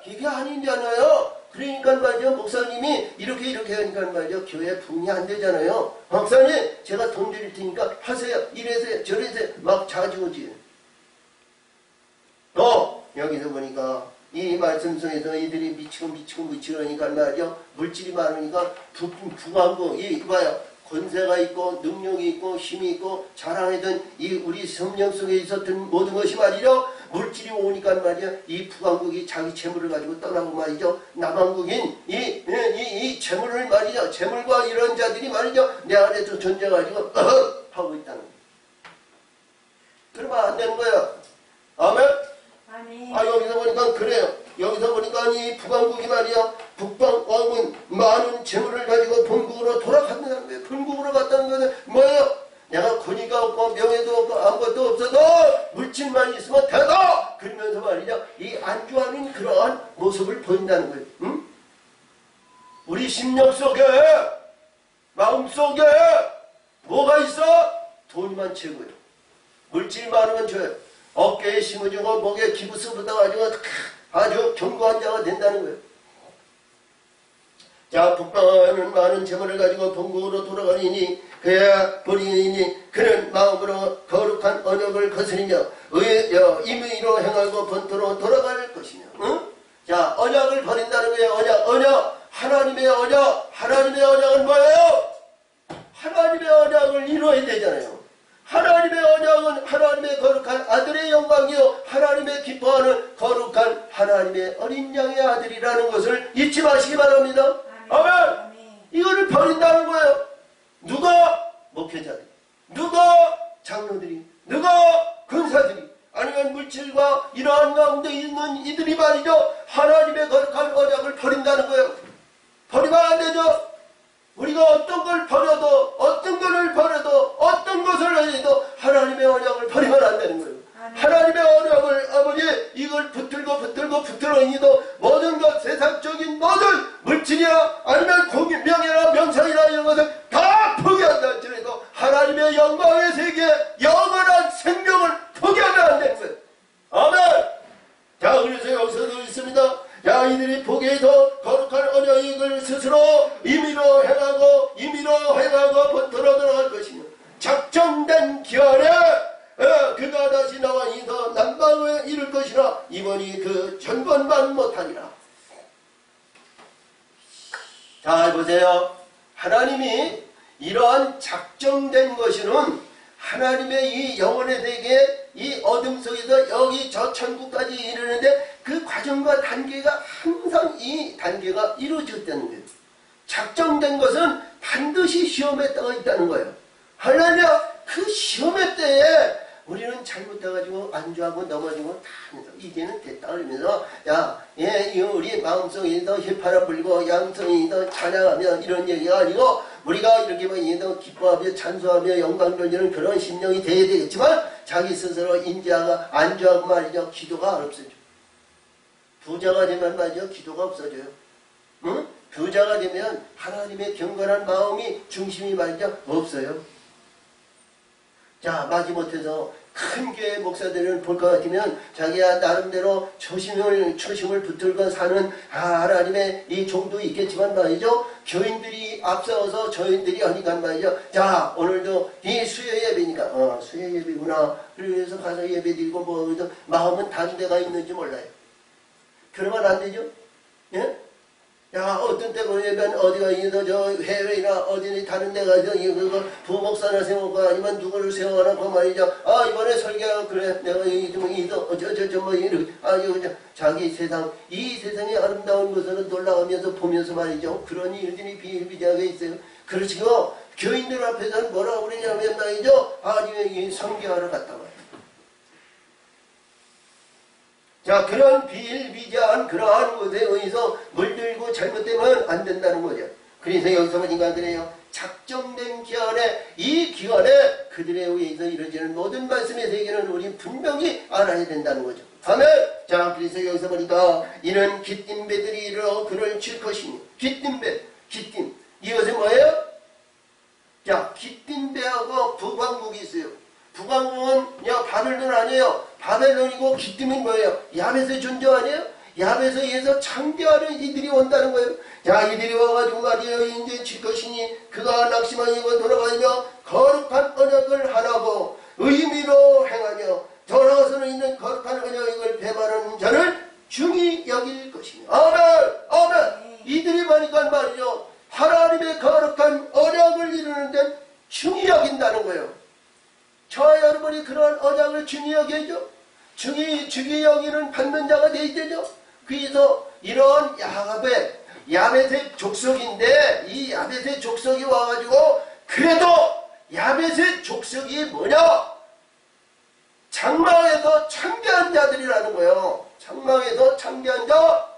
그게 아니잖아요. 그러니까 말이죠. 목사님이 이렇게 하니까 말이죠. 교회 분이 안 되잖아요. 목사님! 제가 돈 드릴 테니까 하세요. 이래서요. 저래서요. 막 자주오지. 여기서 보니까 이 말씀 속에서 이들이 미치고 하니까 말이죠. 물질이 많으니까 북한국 이봐요. 권세가 있고 능력이 있고 힘이 있고 자랑하던 이 우리 성령 속에 있었던 모든 것이 말이죠. 물질이 오니까 말이죠. 이 북한국이 자기 재물을 가지고 떠나고 말이죠. 남한국인 이 재물을 말이죠. 재물과 이런 자들이 말이죠. 내 안에서 존재가지고 하고 있다는 거예요. 그러면 안 되는 거예요. 아멘. 여기서 보니까 그래요. 뭐예요? 내가 권위가 없고 명예도 없고 아무것도 없어도 물질만 있으면 되다! 그러면서 말이죠. 이 안주하는 그러한 모습을 보인다는 거예요. 응? 우리 심령 속에, 마음 속에 뭐가 있어? 돈이만 최고예요. 물질 많으면 줘요. 어깨에 심어주고 목에 기부스 붙어가지고 아주 견고한 자가 된다는 거예요. 자, 북방하는 많은 재물을 가지고 본국으로 돌아가리니 그야 버리니 그는 마음으로 거룩한 언약을 거스리며 임의로 행하고 번토로 돌아갈 것이며. 응? 자, 언약을 버린다는 거예요. 언약. 하나님의 언약. 하나님의 언약은 뭐예요? 하나님의 언약을 이루어야 되잖아요. 하나님의 언약은 하나님의 거룩한 아들의 영광이요 하나님의 기뻐하는 거룩한 하나님의 어린 양의 아들이라는 것을 잊지 마시기 바랍니다. 아멘. 이거를 버린다는 거예요. 누가? 목회자들이, 누가? 장로들이, 누가? 권사들이, 아니면 물질과 이러한 가운데 있는 이들이 말이죠. 하나님의 거룩한 언약을 버린다는 거예요. 버리면 안 되죠. 우리가 어떤 걸 버려도, 어떤 것을 버려도, 어떤 것을 해도 하나님의 언약을 버리면 안 되는 거예요. 아멘. 하나님의 언약을 아버지 이걸 붙들어니도 모든 것, 세상적인 모든 물질이나 아니면 명예나 명상이나 이런 것을 다 포기한다 할지라도 하나님의 영광의 세계, 영원한 생명을 포기하면 안 되는 거예요. 아멘. 자, 그래서 여기서도 있습니다. 자, 이들이 포기해서 거룩한 언약을 스스로 임의로 행하고 번토로 돌아갈 것이며 작정된 기한에 그가 다시 나와 이더 남방에 이를 것이라 이번이 그 전번만 못하니라. 자, 보세요. 하나님이 이러한 작정된 것은 하나님의 이 영혼의 세계, 이 어둠 속에서 여기 저 천국까지 이르는데 그 과정과 단계가 항상 이 단계가 이루어졌다는 거예요. 작정된 것은 반드시 시험에 떠 있다는 거예요. 할렐루야! 그 시험의 때에 우리는 잘못해가지고 안주하고 넘어지고 다 하면서 이제는 됐다 그러면서 우리 마음속에 더 휘파람 불고 양성이 더 찬양하며 이런 얘기가 아니고 우리가 이렇게 더 기뻐하며 찬송하며 영광 돌리는 그런 심령이 돼야 되겠지만 자기 스스로 인지하고 안주하고 말이죠. 기도가 안 없어져. 부자가 되면 말이죠. 기도가 없어져요. 응? 부자가 되면 하나님의 경건한 마음이 중심이 말이죠. 없어요. 자, 마지못해서 큰 교회 목사들은 볼 것 같으면 자기야 나름대로 초심을 붙들고 사는 하나님의 이 종도 있겠지만 말이죠. 교인들이 앞서서 저인들이 하니까 말이죠. 자, 오늘도 이 수요 예배니까 수요 예배구나. 그래서 가서 예배 드리고 뭐 마음은 다른 데가 있는지 몰라요. 그러면 안 되죠. 예? 야, 어떤 때 보면 어디가 있어, 저 해외나 어디니 다른 데 가서 이거 부목사나 세우고 아니면 누구를 세워라 그 말이죠. 아, 이번에 설교하고 그래. 내가 이렇게 자기 세상, 이 세상의 아름다운 것을 놀라가면서 보면서 말이죠. 그런 일들이 비일비재하게 있어요. 그렇지요. 교인들 앞에서는 뭐라고 그러냐면 말이죠. 아니, 설교하러 갔다 와요. 자, 그런 비일비재한 그러한 것에 의해서 물들고 잘못되면 안 된다는 거죠. 그래서 여기서 보니까 그래요. 작정된 기한에 이 기한에 그들에 의해서 이루어지는 모든 말씀의 세계는 우리 분명히 알아야 된다는 거죠. 아멘. 자, 그래서 여기서 보니까 이는 깃든 배들이 이르러 그를 칠 것이니 깃든 배, 깃든 이것은 뭐예요? 자, 깃든 배하고 북왕국이 있어요. 북왕국은 바벨론 아니에요. 바벨론이고 깃든은 뭐예요? 야벳의 존재 아니에요? 야벳에 의해서 창대하는 이들이 온다는 거예요. 자, 이들이 와가지고 말이에요. 이제 칠 것이니 그가 낙심한 이고 돌아가며 거룩한 언약을 하나고 의미로 행하며 돌아가서는 있는 거룩한 언약을 배반하는 자를 중히 여길 것이며. 아멘! 아멘! 이들이 보니까 말이죠. 하나님의 거룩한 언약을 이루는데 중히 여긴다는 거예요. 저와 여러분이 그런 언약을 중히 여겨야죠. 중히 여기는 받는 자가 되어야 되죠. 그래서 이런 야벳의 족속인데 이 야벳의 족속이 와가지고 그래도 야벳의 족속이 뭐냐? 장막에서 창대한 자들이라는 거예요. 장막에서 창대한 자.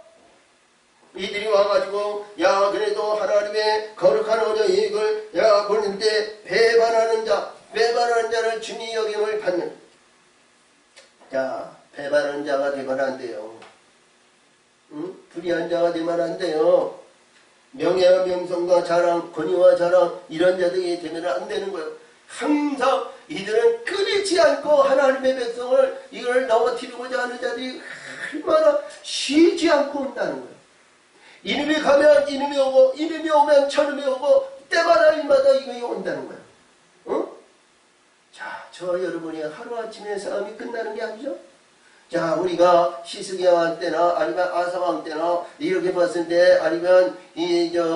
이들이 와가지고 야 그래도 하나님의 거룩한 언어의 이익을 야 보는데 배반하는 자를 주님 여김을 받는. 자, 배반하는 자가 되면 안 돼요. 응? 불의한 자가 되면 안 돼요. 명예와 명성과 자랑, 권위와 자랑 이런 자들이 되면 안 되는 거예요. 항상 이들은 끊이지 않고 하나님의 백성을 이걸 넘어뜨리고자 하는 자들이 얼마나 쉬지 않고 온다는 거예요. 이놈이 가면 이놈이 오고 이놈이 오면 저놈이 오고 때마다 일마다 이거 온다는 거예요. 응? 자, 저 여러분이 하루아침에 싸움이 끝나는 게 아니죠? 자, 우리가 시스기야 왕 때나 아니면 아사 왕 때나 이렇게 봤을 때 아니면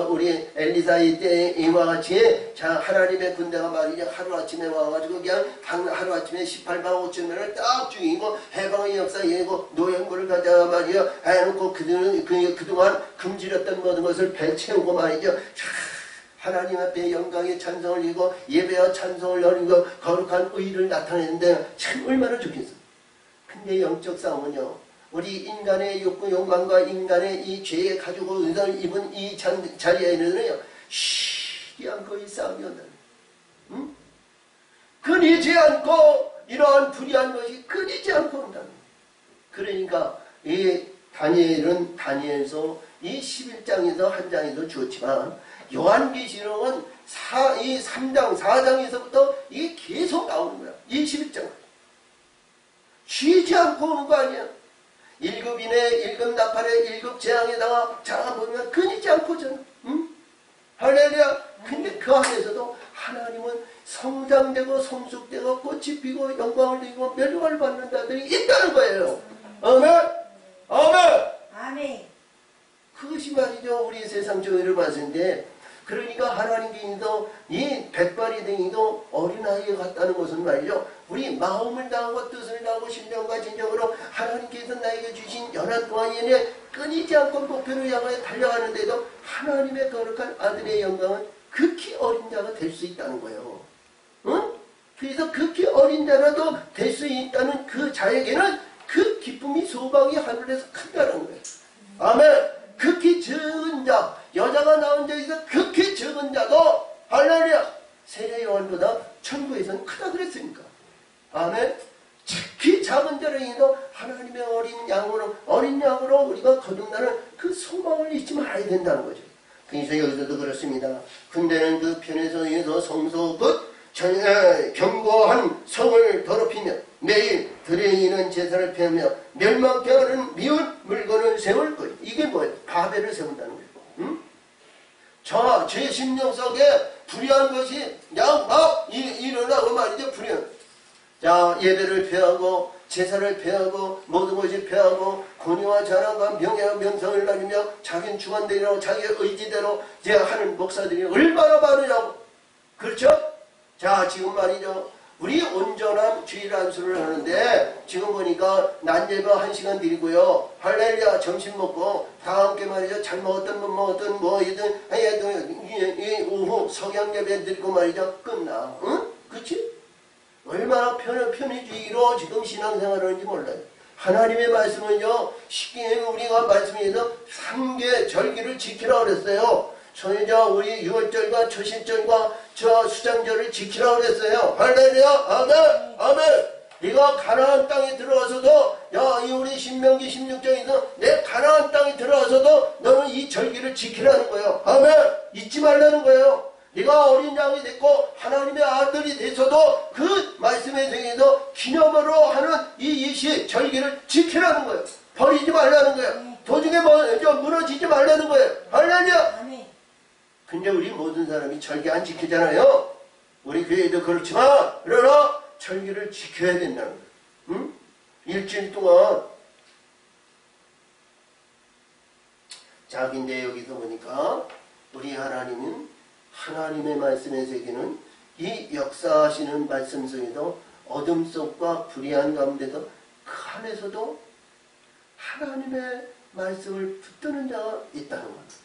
우리 엘리사의 때 이와 같이 자, 하나님의 군대가 말이죠. 하루아침에 와가지고 그냥 하루아침에 18만 5천명을 딱 죽이고 해방의 역사 예고 노예물을 가져가 말이죠. 해놓고 그동안 금지렸던 모든 것을 배채우고 말이죠. 하나님 앞에 영광의 찬송을 이고 예배와 찬송을 올리고 거룩한 의를 나타내는데 참 얼마나 좋겠어. 근데 영적 싸움은요, 우리 인간의 욕구, 욕망과 인간의 이 죄에 가지고 은사를 입은 이 자리에는요, 쉬지 않고 이 싸움이 온다는 거예요. 응? 끊이지 않고, 이러한 불의한 것이 끊이지 않고 온다는 거예요. 그러니까, 이 다니엘은 다니엘서 이 11장에서 한 장에서 주었지만, 요한계시록은 이 3장, 4장에서부터 이게 계속 나오는 거야. 이 11장. 쉬지 않고 오는 거 아니야. 1급인의 1급 나팔의 1급 재앙에다가 자 보면 끊이지 않고 오잖아. 응? 할렐루야. 근데 그 안에서도 하나님은 성장되고 성숙되고 꽃이 피고 영광을 누리고 멸망을 받는 자들이 있다는 거예요. 아멘. 아멘. 아멘. 그것이 말이죠. 우리 세상 정의를 봤을 때 그러니까 하나님께서 이 백발이 댕이도 어린아이에 같다는 것은 말이죠. 우리 마음을 다하고 뜻을 다하고 신령과 진정으로 하나님께서 나에게 주신 연한 동안에 끊이지 않고 목표를 향하여 달려가는데도 하나님의 거룩한 아들의 영광은 극히 어린 자가 될 수 있다는 거예요. 응? 그래서 극히 어린 자라도 될 수 있다는 그 자에게는 그 기쁨이 소망이 하늘에서 큰다는 거예요. 아멘. 극히 적은 자, 여자가 나온 자에서 극히 적은 자도 할렐루야 세례 요한보다 천국에서는 크다 그랬으니까. 아멘. 특히 작은 자에게도 하나님의 어린 양으로 우리가 거듭나는 그 소망을 잊지 말아야 된다는 거죠. 그래서 여기서도 그렇습니다. 군대는 그 편에서 의해서 성소 곧 견고한 성을 더럽히며 매일 들에 있는 제사를 펴며 멸망케 하는 미운 물건을 세울 거예요. 이게 뭐예요? 바벨을 세운다는 거예요. 응? 자, 제 심령 속에 불의한 것이 그냥 막 일어나고 말이죠. 불의한. 자, 예배를 폐하고 제사를 폐하고 모든 것이 폐하고 권위와 자랑과 명예와 명성을 나누며 자기는 주관대로 자기의 의지대로 이제 하는 목사들이 얼마나 많으냐고. 그렇죠? 자, 지금 말이죠. 우리 온전한 주일 안수를 하는데 지금 보니까 낮예배 1시간 드리고요. 할렐루야 점심 먹고 다 함께 말이죠. 잘 먹었던 못 먹었던 뭐이든 오후 석양예배 드리고 말이죠. 끝나. 응? 그치? 얼마나 편의주의로 지금 신앙생활을 하는지 몰라요. 하나님의 말씀은요. 쉽게 우리가 말씀에서 3개 절기를 지키라고 그랬어요. 우리 유월절과 초신절과 저 수장절을 지키라고 그랬어요. 할렐루야. 아멘. 아멘. 네가 가나안 땅에 들어가서도 이 우리 신명기 16장에서 내 가나안 땅에 들어가서도 너는 이 절기를 지키라는 거예요. 아멘. 잊지 말라는 거예요. 네가 어린 양이 됐고 하나님의 아들이 돼서도 그 말씀에 대해서 기념으로 하는 이 예시 절기를 지키라는 거예요. 버리지 말라는 거예요. 도중에 무너지지 말라는 거예요. 할렐루야. 근데 우리 모든 사람이 절기 안 지키잖아요. 우리 교회도 그렇지만 그러나 절기를 지켜야 된다는 거예요. 응? 일주일 동안. 자, 근데 여기서 보니까 우리 하나님은 하나님의 말씀의 세계는 이 역사하시는 말씀 속에도 어둠 속과 불의한 가운데서 그 안에서도 하나님의 말씀을 붙드는 자가 있다는 겁니다.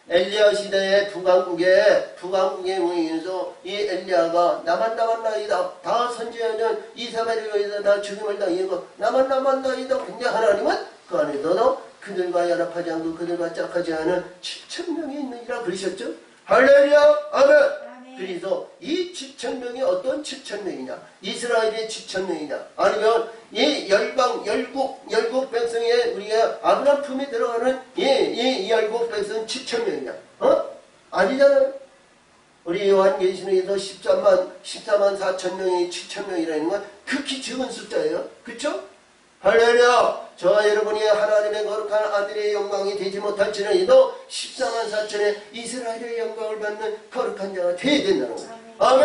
엘리야 시대의 북왕국에 모이면서 이 엘리야가 나만 나이다. 다 선지자는 이사벨에 의해서 다 죽임을 당하고 나만 나이다. 근데 하나님은 그 안에서도 그들과 연합하지 않고 그들과 짝하지 않은 7,000명이 있느니라 그러셨죠? 할렐루야! 아멘! 그래서 이 7,000명이 어떤 7,000명이냐? 이스라엘의 7,000명이냐? 아니면 이 열방, 열국 백성의 우리가 아브라함 품에 들어가는 이 열국 백성 7,000명이냐? 아니잖아요. 우리 요한계시록에서 14만 4천 명이 7,000명이라는 건 극히 적은 숫자예요. 그쵸? 할렐루야! 저와 여러분이 하나님의 거룩한 아들의 영광이 되지 못할지라도 14만 4천의 이스라엘의 영광을 받는 거룩한 자가 되어야 된다는 거예요. 아멘!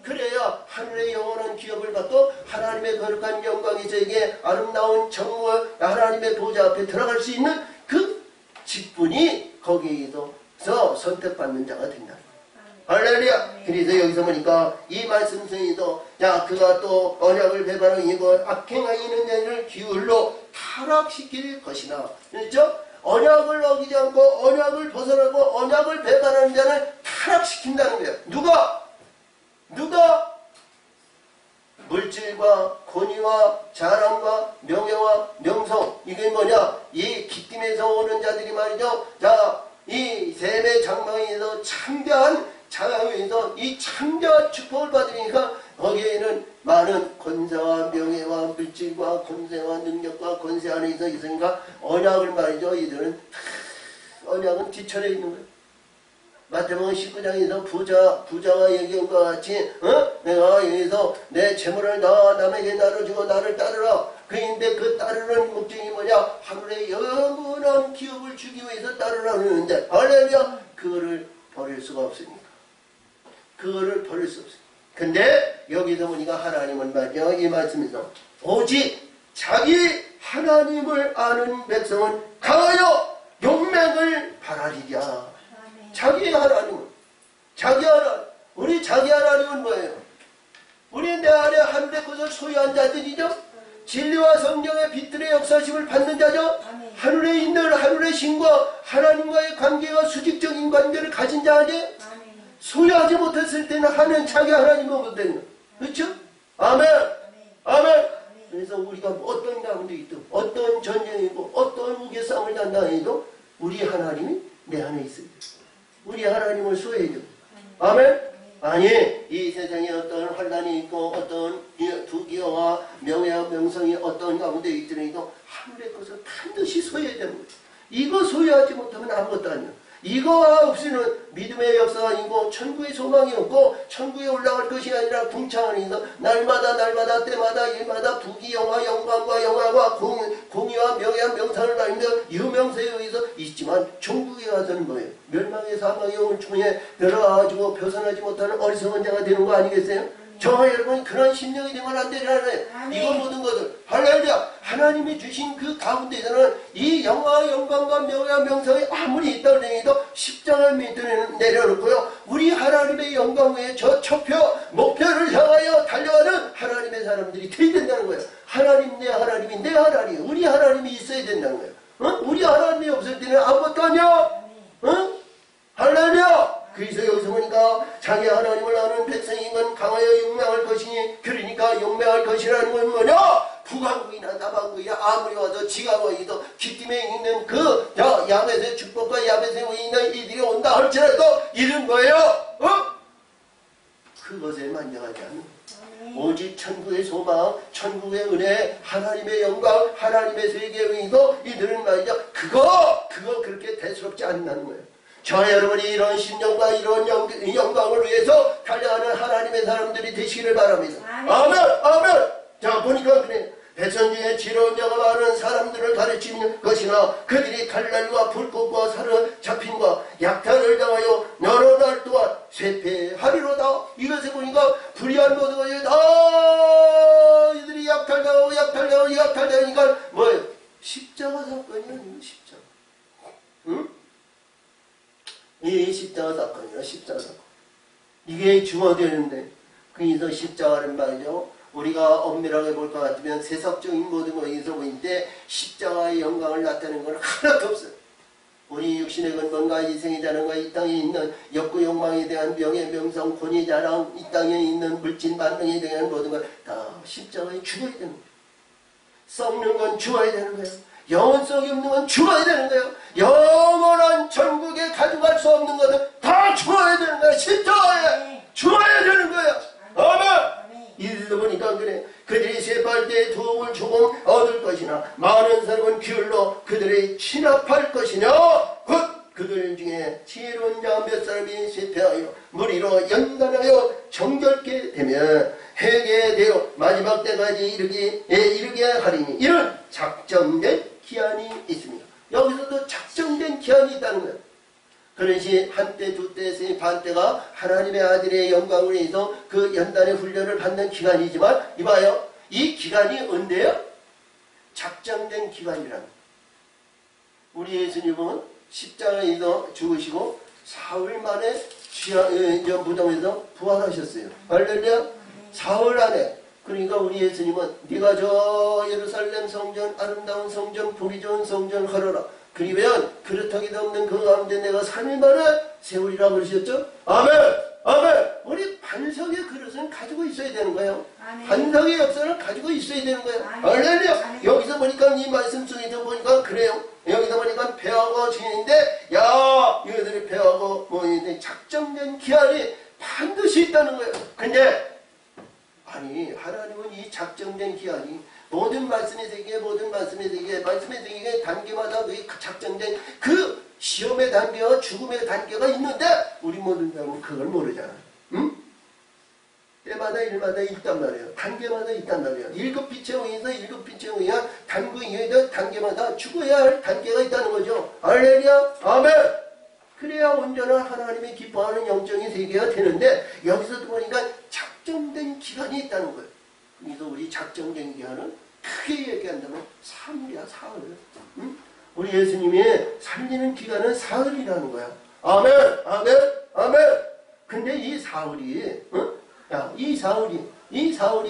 그래야 하늘의 영원한 기업을 받고 하나님의 거룩한 영광이 저에게 아름다운 정무와 하나님의 보좌 앞에 들어갈 수 있는 그 직분이 거기에서 선택받는 자가 된다. 할렐루야! 그래서 여기서 보니까 이 말씀 중에도 자 그가 또 언약을 배반하고 악행하이는 자를 기울로 타락시킬 것이나 그렇죠? 언약을 어기지 않고 언약을 벗어나고 언약을 배반하는 자는 타락시킨다는 거예요. 누가? 물질과 권위와 자랑과 명예와 명성 이게 뭐냐? 이 기쁨에서 오는 자들이 말이죠. 자, 이 셈의 장막에서 참대한 자랑에서 이 참대한 축복을 받으니까 거기에는 많은 권세와 명예와 물질과 권세와 능력과 권세 안에 있으니까 언약을 말이죠. 이들은 언약은 뒤처져 있는 거예요. 마태복음 19장에서 부자가 얘기한 것 같이 내가 여기서 내 재물을 다 남에게 나눠주고 나를 따르라. 그인데 그 따르는 목적이 뭐냐? 하늘의 영원한 기업을 주기 위해서 따르라 그러는데 할렐루야! 그거를 버릴 수가 없으니까. 그거를 버릴 수 없어요. 근데 여기서 보니까 하나님은 말이죠. 이 말씀에서 오직 자기 하나님을 아는 백성은 강하여 용맹을 발하리랴. 자기 하나님은 우리 자기 하나님은 뭐예요? 우리 내 안에 하늘의 것을 소유한 자들이죠. 진리와 성령의 빛들의 역사심을 받는 자죠. 하늘에 있는 하늘의 신과 하나님과의 관계가 수직적인 관계를 가진 자 아니에요? 소유하지 못했을 때는 하는 자기 하나님은 없거든요. 그렇죠? 아멘. 그래서 우리가 어떤 가운데 있든 어떤 전쟁이고 어떤 우겨 싸움을 단다해도 우리 하나님이 내 안에 있어요. 우리 하나님을 소유해줘. 아멘. 아니 이 세상에 어떤 환란이 있고 어떤 부귀와 명예와 명성이 어떤 가운데 있더라도 하늘의 것을 반드시 소유해야 되는 거예요. 이거 소유하지 못하면 아무것도 아니에요. 이거가 없이는 믿음의 역사가 아니고 천국의 소망이 없고 천국에 올라갈 것이 아니라 궁창안에서 날마다 때마다 일마다 부귀 영화 영광과 영화과 공의와 명예와 명상을 다니며 유명세에 의해서 있지만 천국에 가서는 뭐예요? 멸망의 사망의 영을 중에 들어가가지고 벗어나지 못하는 어리석은 자가 되는 거 아니겠어요? 저와 여러분이 그런 심령이 되면 안 되잖아요. 이거 모든 것을 할렐루야 하나님이 주신 그 가운데서는 이 영광과 명예와 명성이 아무리 있다 그래도 십자가를 밑에 내려놓고요. 우리 하나님의 영광 외에 저 목표를 향하여 달려가는 하나님의 사람들이 되어야 된다는 거예요. 하나님 내 하나님이 내 하나님 우리 하나님이 있어야 된다는 거예요. 우리 하나님이 없을 때는 아무것도 아니야. 할렐루야. 그래서 여기서 보니까 자기 하나님을 아는 백성인 건 강하여 용맹할 것이니 그러니까 용맹할 것이라는 건 뭐냐? 북왕국이나 남왕국이나 아무리 와도 지가 와도 기쁨에 있는 그 야벳의 축복과 야벳에 있는 이들이 온다 할지라도 이런 거예요. 그것에 만족하지 않는 오직 천국의 소망, 천국의 은혜, 하나님의 영광, 하나님의 세계에 의해서 이들은 말이죠. 그거 그렇게 대수롭지 않는 거예요. 저 여러분이 이런 심령과 이런 영광을 위해서 달려가는 하나님의 사람들이 되시기를 바랍니다. 아멘. 자 보니까 그래. 백성 중에 지혜로운 자가 많은 사람들을 가르치는 것이나 그들이 칼날과 불꽃과 사로잡힘과 약탈을 당하여 여러 날 동안 쇠폐하리로다. 이것을 보니까 불의한 모든 것이 다 이들이 약탈당하니까 뭐예요? 십자가 사건이 아니에요. 십자가. 응? 이 십자가 사건이야. 십자가 사건. 이게 중화되는데 그래서 십자가는 말이죠. 우리가 엄밀하게 볼 것 같으면 세속적인 모든 것에서 보이는데 십자가의 영광을 나타내는 건 하나도 없어요. 우리 육신의 근본과 이생의 자랑과 이 땅에 있는 욕구 욕망에 대한 명예 명성 권위 자랑 이 땅에 있는 물질 만능에 대한 모든 걸 다 십자가에 죽어야 되는 거예요. 썩는 건 죽어야 되는 거예요. 영원성이 없는 건 죽어야 되는 거예요. 영원한 천국에 가져갈 수 없는 것은 다 죽어야 되는 거예요. 십자가에 죽어야 되는 거예요. 아멘. 이들도 보니까 그래. 그들이 세팔 때 도움을 조금 얻을 것이나 많은 사람은 기울로 그들이 진압할 것이냐. 곧 그들 중에 지혜로운 자 몇 사람이 실패하여 무리로 연단하여 정결케 되면 회개되어 마지막 때까지 이르게 하리니 이런 작정된 기한이 있습니다. 여기서도 작정된 기한이 있다는 거예요. 그것이 한때, 두때, 세 반때가 하나님의 아들의 영광을 위해서 그 연단의 훈련을 받는 기간이지만 이봐요. 이 기간이 언제요? 작정된 기간이라는 거예요. 우리 예수님은 십자가에서 죽으시고 사흘 만에 무덤에서 부활하셨어요. 할렐루야. 사흘 안에. 그러니까 우리 예수님은 네가 저 예루살렘 성전 아름다운 성전 보기 좋은 성전 하러라. 그러면 그렇다기도 없는 그 가운데 내가 3일 만에 세우리라 그러셨죠? 아멘! 아멘! 우리 반석의 그릇은 가지고 있어야 되는 거예요. 아멘. 반석의 역사를 가지고 있어야 되는 거예요. 할렐루야! 여기서 보니까 이 말씀 속에서 보니까 그래요. 여기서 보니까 배하고 주인인데 야 이들이 배하고 작정된 기한이 반드시 있다는 거예요. 근데 아니 하나님은 이 작정된 기한이 모든 말씀의 세계에 말씀의 세계에 단계마다 그 작정된 그 시험의 단계와 죽음의 단계가 있는데 우리 모든 사람은 그걸 모르잖아. 응? 때마다 일마다 있단 말이에요. 단계마다 있단 말이에요. 7빛의 영에서 7빛의 영이야 단구 이외의 단계마다 죽어야 할 단계가 있다는 거죠. 할렐루야. 아멘. 그래야 온전한 하나님이 기뻐하는 영적인 세계가 되는데 여기서도 보니까 작정된 기간이 있다는 거예요. 그래서 우리 작정된 기간은 크게 얘기한다면 사흘이야. 사흘. 응? 우리 예수님이 살리는 기간은 사흘이라는 거야. 아멘. 아멘. 아멘. 근데 이 사흘이 야, 이 사흘이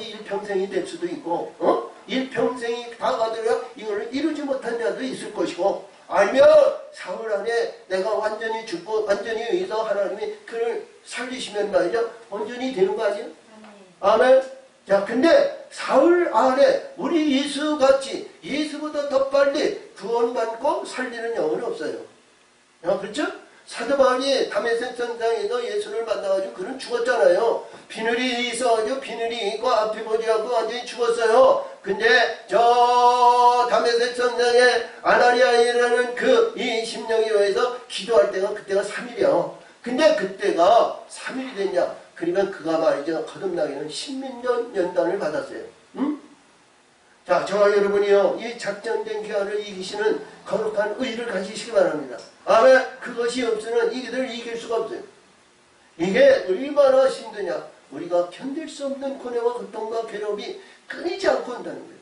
일평생이 될 수도 있고, 일평생이 다 가더라 이거를 이루지 못한 자도 있을 것이고, 아니면 사흘 안에 내가 완전히 죽고, 완전히 의해서 하나님이 그를 살리시면 말이죠. 온전히 되는 거 아니에요? 아멘. 자, 근데 사흘 안에 우리 예수같이 예수보다 더 빨리 구원받고 살리는 영혼은 없어요. 그렇죠? 사도 바울이 다메섹 선상에서 예수를 만나가지고 그는 죽었잖아요. 비늘이 있어가지고 비늘이 있고 앞에 보지 않고 완전히 죽었어요. 근데 저 다메섹 선상에 아나니아라는 이 심령에 의해서 기도할 때가 그때가 3일이야. 근데 그때가 3일이 됐냐? 그러면 그가 말이죠. 거듭나기는 10년 연단을 받았어요. 응? 자, 저와 여러분이요. 이 작정된 기한을 이기시는 거룩한 의를 가지시기 바랍니다. 아멘. 그것이 없으면 이들을 이길 수가 없어요. 이게 얼마나 힘드냐. 우리가 견딜 수 없는 고뇌와 고통과 괴롭이 끊이지 않고 온다는 거예요.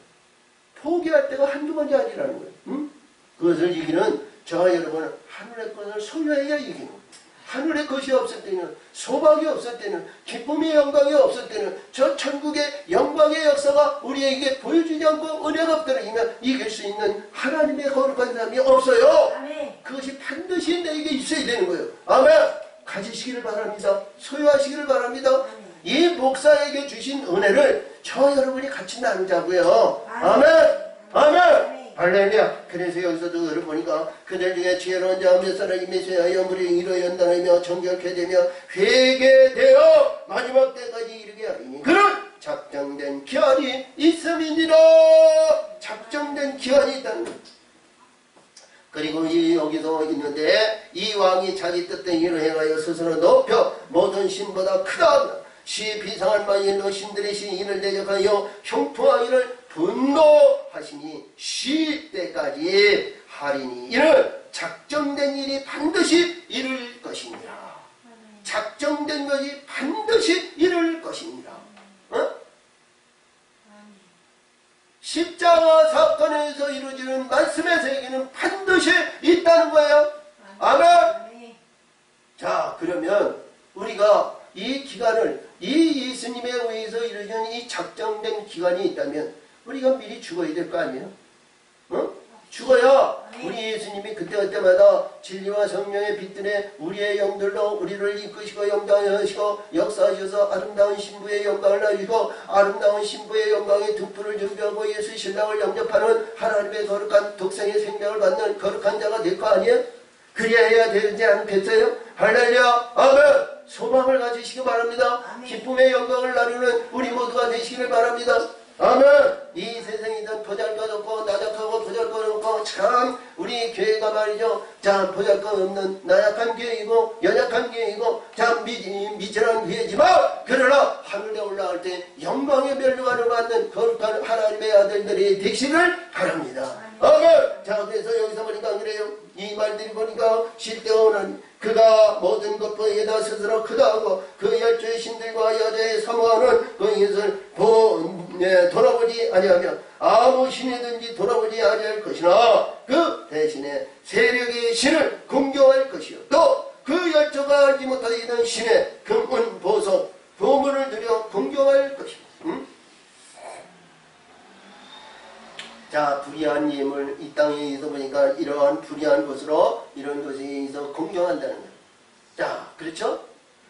포기할 때가 한두 번이 아니라는 거예요. 응? 그것을 이기는 저와 여러분은 하늘의 것을 소유해야 이기는 거예요. 하늘의 것이 없을 때는, 소망이 없을 때는, 기쁨의 영광이 없을 때는 저 천국의 영광의 역사가 우리에게 보여주지 않고 은혜가 없더라면 이길 수 있는 하나님의 거룩한 사람이 없어요. 아멘. 그것이 반드시 내게 있어야 되는 거예요. 아멘. 가지시기를 바랍니다. 소유하시기를 바랍니다. 아멘. 이 목사에게 주신 은혜를 저 여러분이 같이 나누자고요. 아멘. 아멘. 아멘. 할렐루야. 그래서 여기서도 그를 보니까 그들 중에 지혜로운 자 몇 사람이 메시아여 무리 이로 연단하며 정결케 되며 회개되어 마지막 때까지 이르게 하리니 그런 작정된 기한이 있음이니라. 작정된 기한이 있다는 것. 그리고 여기서 있는데 이 왕이 자기 뜻대로 일을 행하여 스스로 높여 모든 신보다 크다. 시 비상할 만일로 신들의 시인을 대적하여 형통하기를 분노하시니 시 때까지 하리니 이는 작정된 일이 반드시 이룰 것이니라. 작정된 것이 반드시 이룰 것이니라. 십자가 사건에서 이루어지는 말씀의 세계는 반드시 있다는 거예요. 아멘. 자, 그러면 우리가 이 기간을 이 예수님에 의해서 이루어지는 이 작정된 기간이 있다면 우리가 미리 죽어야 될 거 아니에요? 죽어야 우리 예수님이 그때마다 진리와 성령의 빛들에 우리의 영들로 우리를 이끄시고 영광하시고 역사하셔서 아름다운 신부의 영광을 나주시고 아름다운 신부의 영광의 등불을 준비하고 예수 신랑을 영접하는 하나님의 거룩한 독생의 생명을 받는 거룩한 자가 될 거 아니에요? 그리해야 되지 않겠어요? 할렐루야 아멘. 소망을 가지시기 바랍니다. 아멘. 기쁨의 영광을 나누는 우리 모두가 되시기를 바랍니다. 아멘. 이 세상이든 보잘것없고 나약하고 보잘것없고 참 우리 교회가 말이죠. 자 보잘것없는 나약한 교회이고 연약한 교회이고 참 미천한 교회지만 그러나 하늘에 올라갈 때 영광의 멸류관을 받는 거룩한 하나님의 아들들이 되시기를 바랍니다. 아멘. 자 그래서 여기서 보니까 그래요. 이 말들이 보니까 실대오는 그가 모든 것보다 스스로 크다 하고 그 열조의 신들과 여자의 사모하는 그 이것을 돌아보지 아니하며 아무 신이든지 돌아보지 아니할 것이나 그 대신에 세력의 신을 공경할 것이요 또 그 열조가 알지 못하던 신의 금은 보석 보물을 들여 공경할 것입니다. 자 불의한 예물 이 땅에 있어 보니까 이러한 불의한 것으로 이런 것에 있어 공경한다는 거예요. 자 그렇죠?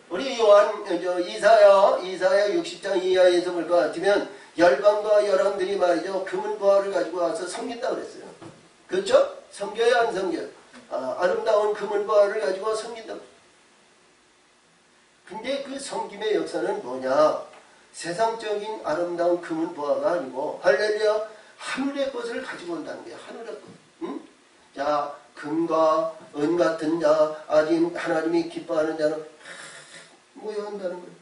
우리 요한 이사야 60장 이하에서 볼 것 같으면 열방과 열왕들이 말이죠 금은 보화를 가지고 와서 섬긴다 그랬어요. 그렇죠? 섬겨야 안 섬겨요? 아름다운 금은 보화를 가지고 섬긴다. 근데 그 섬김의 역사는 뭐냐? 세상적인 아름다운 금은 보화가 아니고 할렐루야 하늘의 것을 가지고 온다는 거예요. 하늘의 것. 응? 자 금과 은 같은 자 아직 하나님이 기뻐하는 자는 모여온다는 거예요.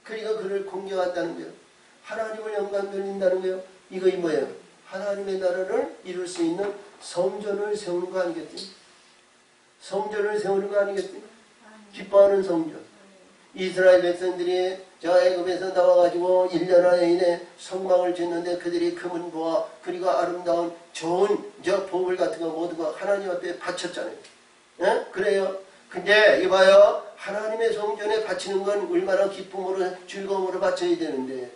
그러니까 그를 공경한다는 거예요. 하나님을 영광 돌린다는 거예요. 이것이 뭐예요? 하나님의 나라를 이룰 수 있는 성전을 세우는 거 아니겠지? 성전을 세우는 거 아니겠지? 기뻐하는 성전. 이스라엘 백성들이 저 애굽에서 나와가지고 1년 안에 성막을 짓는데 그들이 금은 보아 그리고 아름다운 좋은 저 보물 같은 거 모두가 하나님 앞에 바쳤잖아요. 예? 그래요. 근데 이봐요. 하나님의 성전에 바치는 건 얼마나 기쁨으로 즐거움으로 바쳐야 되는데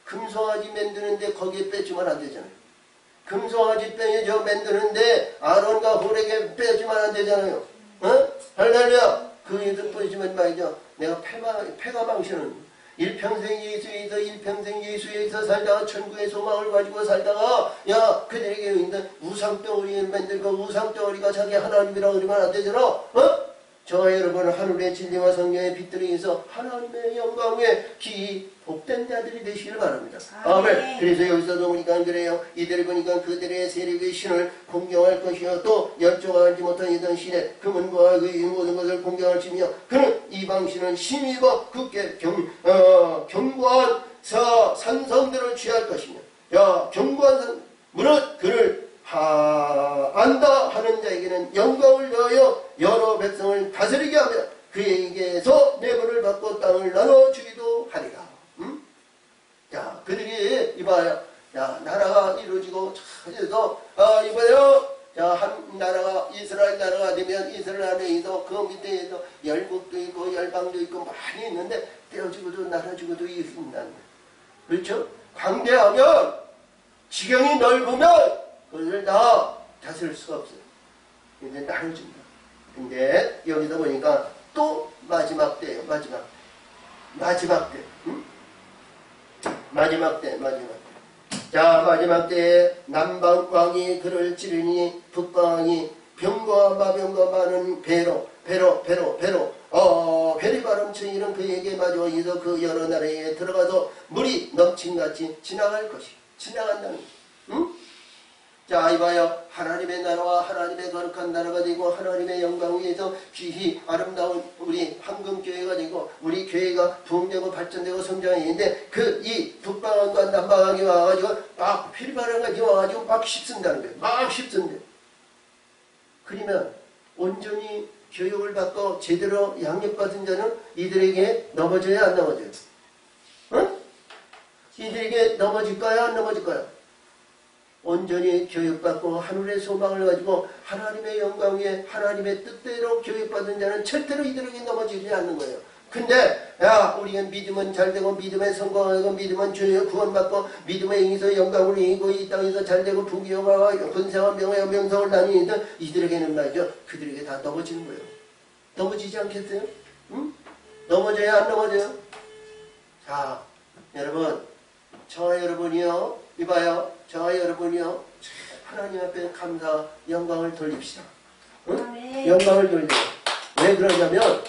금송아지 만드는데 거기에 빼주면 안 되잖아요. 금송아지 저 만드는데 아론과 홀에게 빼주면 안 되잖아요. 할렐루야. 그 일을 보여주면 말이죠. 내가 패가 망치는 일평생 예수에서 일평생 예수에서 살다가 천국의 소망을 가지고 살다가 야 그들에게 있는 우상덩어리를 만들고 우상덩어리가 자기 하나님이라고 그러면 안 되잖아. 저와 여러분은 하늘의 진리와 성령의 빛들에 의해서 하나님의 영광에 기이 복된 자들이 되시기를 바랍니다. 아멘. 그래서 여기서도 보니까 그래요. 이들을 보니까 그들의 세력의 신을 공경할 것이요 또 열조가 알지 못한 이던 신의 금은과 그 모든 것을 공경할지며 그는 이방신은 신이고 굳게 견고한 산성들을 취할 것이며 야 견고한 산 무릇 그를 안다 하는 자에게는 영광을 더하여 여러 백성을 다스리게 하며 그에게서 내분을 받고 땅을 나눠주기도 하리라. 자 그들이 이봐요. 야 나라가 이루어지고 그래서 이봐요. 자 한 나라가 이스라엘 나라가 되면 이스라엘 안에서 그 밑에서 열국도 있고 열방도 있고 많이 있는데 떼어주고도 나눠주고도 있습니다. 그렇죠? 광대하면 지경이 넓으면 그것을 다 다스릴 수가 없어요. 근데 나눠준다. 근데 여기서 보니까 또 마지막 때예요. 마지막 때. 응? 마지막 때. 자 마지막 때에 남방왕이 그를 찌르니 북방왕이 병과 마병과 많은 배로 베리바람처럼 이런 그에게 마주와 이서 그 여러 나라에 들어가서 물이 넘친같이 지나갈 것이 지나간다는 것이. 응? 자 이봐요. 하나님의 나라와 하나님의 거룩한 나라가 되고 하나님의 영광 위에서 귀히 아름다운 우리 황금교회가 되고 우리 교회가 부흥되고 발전되고 성장했는데 그 이 북방왕과 남방왕이 와가지고 막 피리바람까지 와가지고 막 휩쓴다는 거예요. 막 휩쓴대. 그러면 온전히 교육을 받고 제대로 양육받은 자는 이들에게 넘어져야 안 넘어져요? 응? 이들에게 넘어질까요? 안 넘어질까요? 온전히 교육받고 하늘의 소망을 가지고 하나님의 영광 위에 하나님의 뜻대로 교육받은 자는 절대로 이들에게 넘어지지 않는 거예요. 근데 야 우리는 믿으면 잘되고 믿음에 성공하고 믿으면 주여 구원받고 믿음에 ing에서 영광을 이기고 이 땅에서 잘되고 부귀영화와 권세와 명예와 명성을 나누는 이들에게는 말이죠. 그들에게 다 넘어지는 거예요. 넘어지지 않겠어요? 응? 넘어져요 안 넘어져요? 자 여러분 저와 여러분이요 이봐요 저와 여러분이요 하나님 앞에 감사 영광을 돌립시다. 응? 영광을 돌려. 왜 그러냐면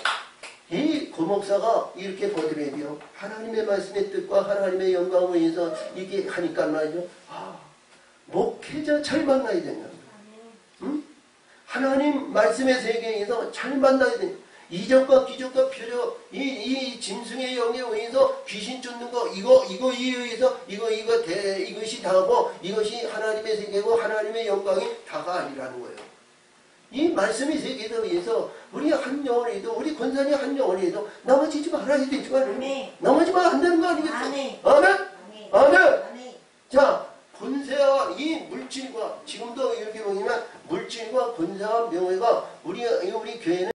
이 고목사가 이렇게 보드레비요 하나님의 말씀의 뜻과 하나님의 영광을 위해서 이게 하니까 말이죠. 목회자 잘 만나야 된다. 응? 하나님 말씀의 세계에서 잘 만나야 된다. 이적과 기적과 표적 이 짐승의 영에 의해서 귀신 쫓는 거 이거에 의해서 이것이 다고 이것이 하나님의 세계고 하나님의 영광이 다가 아니라는 거예요. 이 말씀의 세계에 의해서 우리 한 영혼에도 우리 권사님 한 영혼에도 넘어지지 말아야 되지만 넘어지면 안 되는 거 아니겠어요? 아멘? 자 권세와 이 물질과 지금도 이렇게 보면 물질과 권세와 명예가 우리 교회는